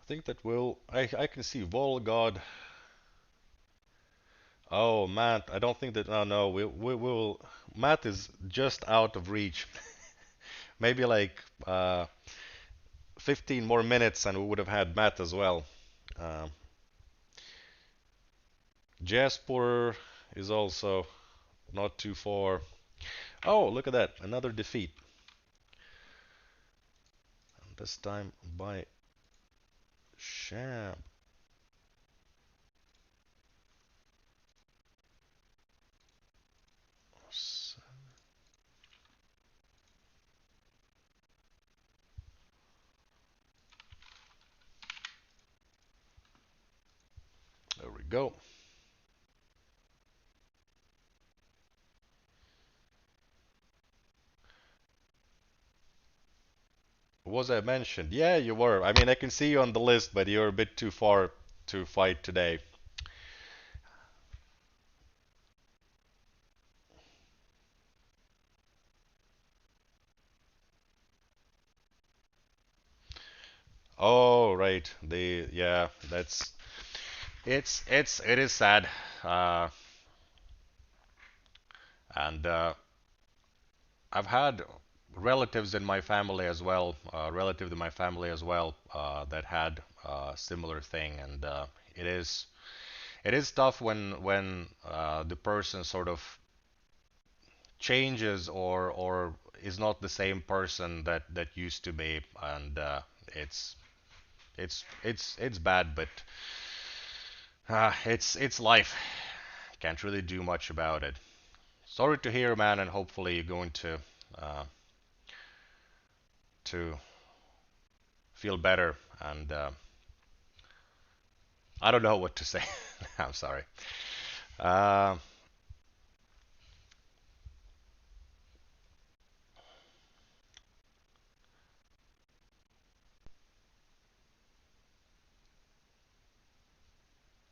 think that will. I can see Volgod. Oh, Matt. I don't think that. No, no. We will. Matt is just out of reach. Maybe like 15 more minutes, and we would have had Matt as well. Um, Jasper is also not too far. Oh, look at that. Another defeat. This time by Shab. There we go. Was I mentioned? Yeah, you were. I mean, I can see you on the list, but you're a bit too far to fight today. Oh, right. Yeah, it is sad. Uh, and I've had relatives in my family as well, relative in my family as well, that had similar thing, and it is tough when the person sort of changes or is not the same person that used to be, and it's it's bad, but it's life. Can't really do much about it. Sorry to hear, man, and hopefully you're going uh, to feel better. And I don't know what to say. I'm sorry. Uh,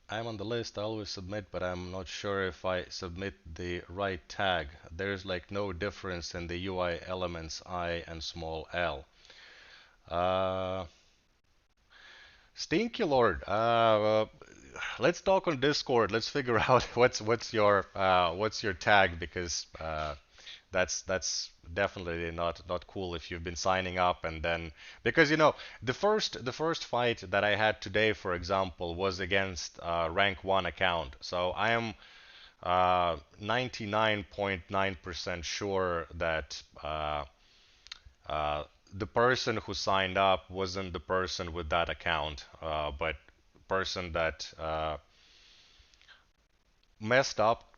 I'm on the list. I always submit, but I'm not sure if I submit the right tag. There's like no difference in the UI elements I and small l. Uh, Stinky Lord, let's talk on Discord. Let's figure out what's your tag because that's definitely not cool if you've been signing up and then because the first fight that I had today, for example, was against rank 1 account. So I am 99.9% sure that uh, the person who signed up wasn't the person with that account, but person that messed up,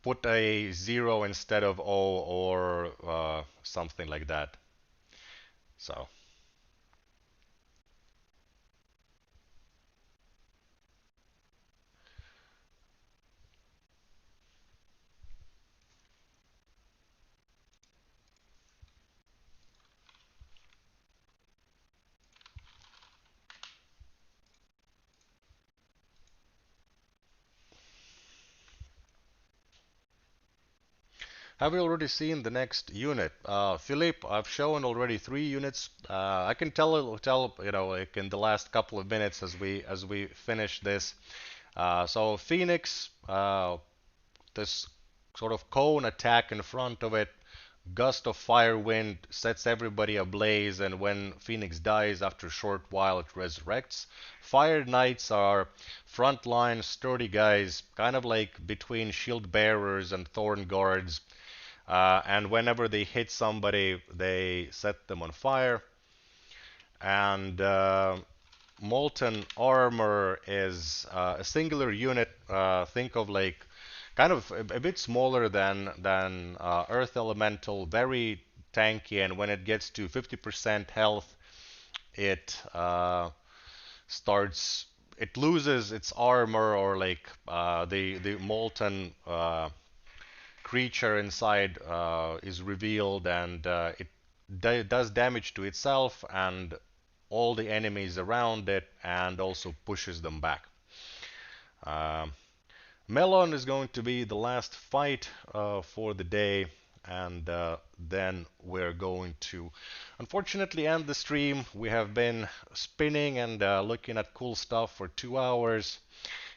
put a zero instead of O or something like that. So, Have we already seen the next unit? Philippe, I've shown already 3 units. I can tell like in the last couple of minutes as we finish this. So Phoenix, this sort of cone attack in front of it, gust of fire wind sets everybody ablaze, and when Phoenix dies after a short while, it resurrects. Fire Knights are frontline, sturdy guys, kind of like between shield bearers and thorn guards. And whenever they hit somebody, they set them on fire. And Molten Armor is a singular unit. Think of like kind of a bit smaller than Earth Elemental, very tanky, and when it gets to 50% health, it starts it loses its armor, or like the molten creature inside is revealed, and it does damage to itself and all the enemies around it, and also pushes them back. Um, Melon is going to be the last fight for the day, and then we're going to unfortunately end the stream. We have been spinning and looking at cool stuff for 2 hours,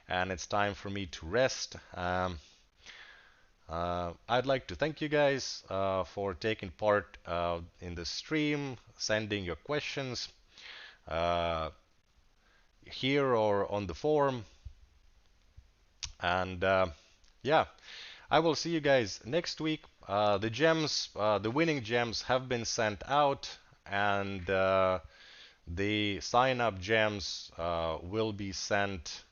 and it's time for me to rest. I'd like to thank you guys for taking part in the stream, sending your questions uh, here or on the forum, and yeah, I will see you guys next week. The gems, the winning gems have been sent out, and the sign up gems will be sent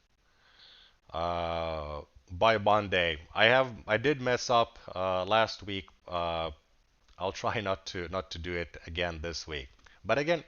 by Monday. I did mess up last week. I'll try not to do it again this week. But again,